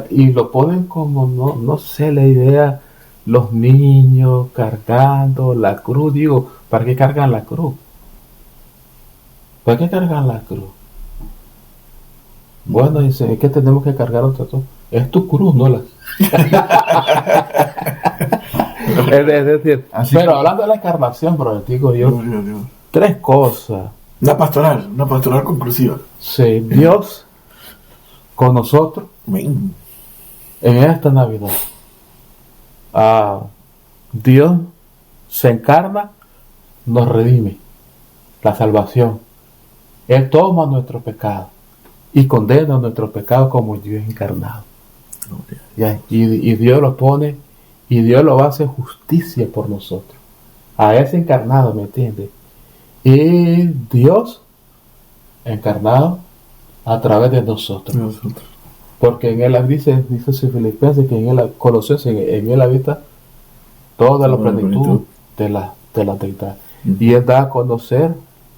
Y lo ponen como, no sé, la idea, los niños cargando la cruz. Digo, ¿para qué cargan la cruz? ¿Para qué cargan la cruz? Bueno, dice, es que tenemos que cargar otra cosa. Es tu cruz, no la. Es decir, pero hablando de la encarnación, bro, digo yo, tres cosas. Una pastoral conclusiva. Sí, Dios con nosotros en esta Navidad. Dios se encarna, nos redime, la salvación. Él toma nuestro pecado y condena nuestro pecado como Dios encarnado. Y Dios lo pone y Dios lo hace justicia por nosotros. A ese encarnado, ¿me entiendes? Y Dios encarnado a través de nosotros. Porque en él dice Filipenses que en él, Colosenses, en él habita toda la plenitud de la deidad. Y él da a conocer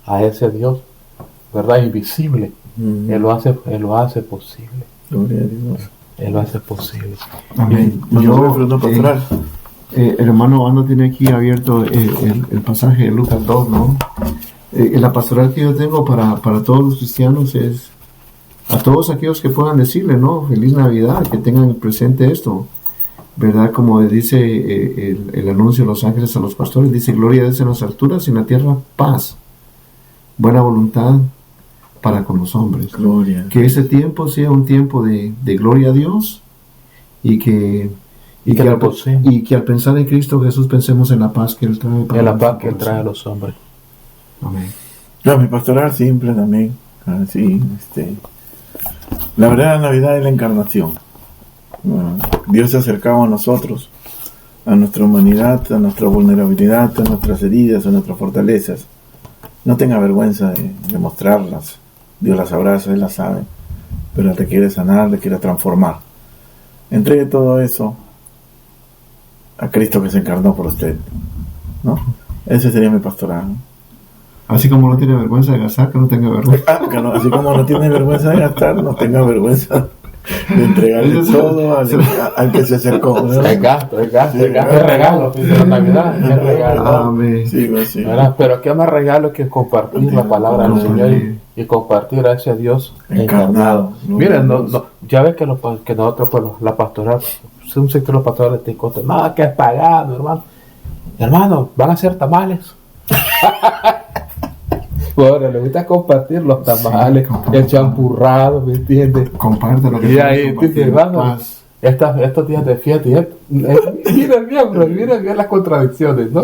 a ese Dios, ¿verdad? Invisible. Él lo hace posible. Gloria a Dios. Él lo hace posible. Amén. El hermano Ando tiene aquí abierto el pasaje de Lucas 2, ¿no? La pastoral que yo tengo para todos los cristianos es a todos aquellos que puedan decirle, ¿no? Feliz Navidad, que tengan presente esto, ¿verdad? Como dice el anuncio de los ángeles a los pastores, dice: gloria a Dios en las alturas y en la tierra paz, buena voluntad para con los hombres. Gloria. Que ese tiempo sea un tiempo de gloria a Dios y que al pensar en Cristo Jesús pensemos en la paz que Él trae para la paz que Él trae a los hombres. Amén. Mi pastoral simple también. La verdadera Navidad es la encarnación. Dios se acercaba a nosotros, a nuestra humanidad, a nuestra vulnerabilidad, a nuestras heridas, a nuestras fortalezas. No tenga vergüenza de mostrarlas. Dios las abraza, Él las sabe, pero te quiere sanar, te quiere transformar. Entregue todo eso a Cristo que se encarnó por usted, ¿no? Ese sería mi pastoral, ¿no? Así como no tiene vergüenza de gastar, que no tenga vergüenza. Así como no tiene vergüenza de gastar, no tenga vergüenza de entregarle todo al que se acercó, ¿no? El gasto, el regalo de la Navidad, el regalo. Amén. Sí. Pero qué más regalo que compartir la palabra del Señor y compartir gracias a Dios encarnado. Miren, ya ves que nosotros, pues, la pastoral, un sector de los pastores te consta, nada que es pagado, hermano, van a hacer tamales. Bueno, le gusta compartir los tamales, el champurrado, ¿me entiendes? Comparte lo que y ahí, hermano, estos días de fiesta, miren bien las contradicciones, ¿no?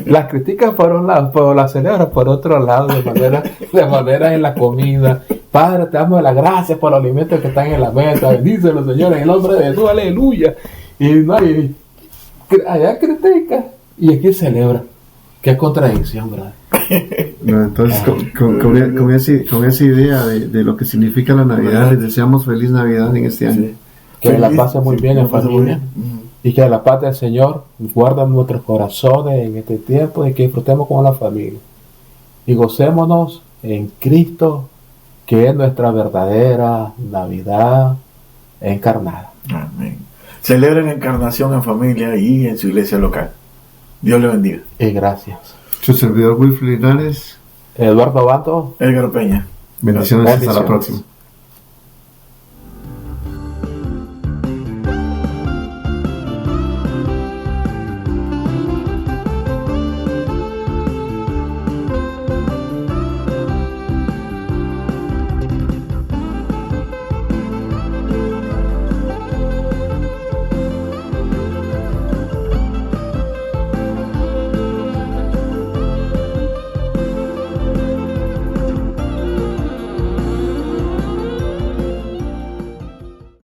Las criticas por un lado, pero las celebras por otro lado, de manera en la comida. Padre, te damos las gracias por los alimentos que están en la mesa, bendícelos, Señor, en el nombre de Jesús, aleluya. Y allá critica y aquí celebra. Qué contradicción, ¿verdad? No, entonces, con esa idea de lo que significa la Navidad, les deseamos feliz Navidad en este año. Que la pase muy bien en familia. Y que la paz del Señor guarde nuestros corazones en este tiempo y que disfrutemos con la familia. Y gocémonos en Cristo, que es nuestra verdadera Navidad encarnada. Amén. Celebren encarnación en familia y en su iglesia local. Dios le bendiga. Y gracias. Su servidor Wilfrid Linares, Eduardo Bato, Edgar Peña. bendiciones. Hasta la próxima.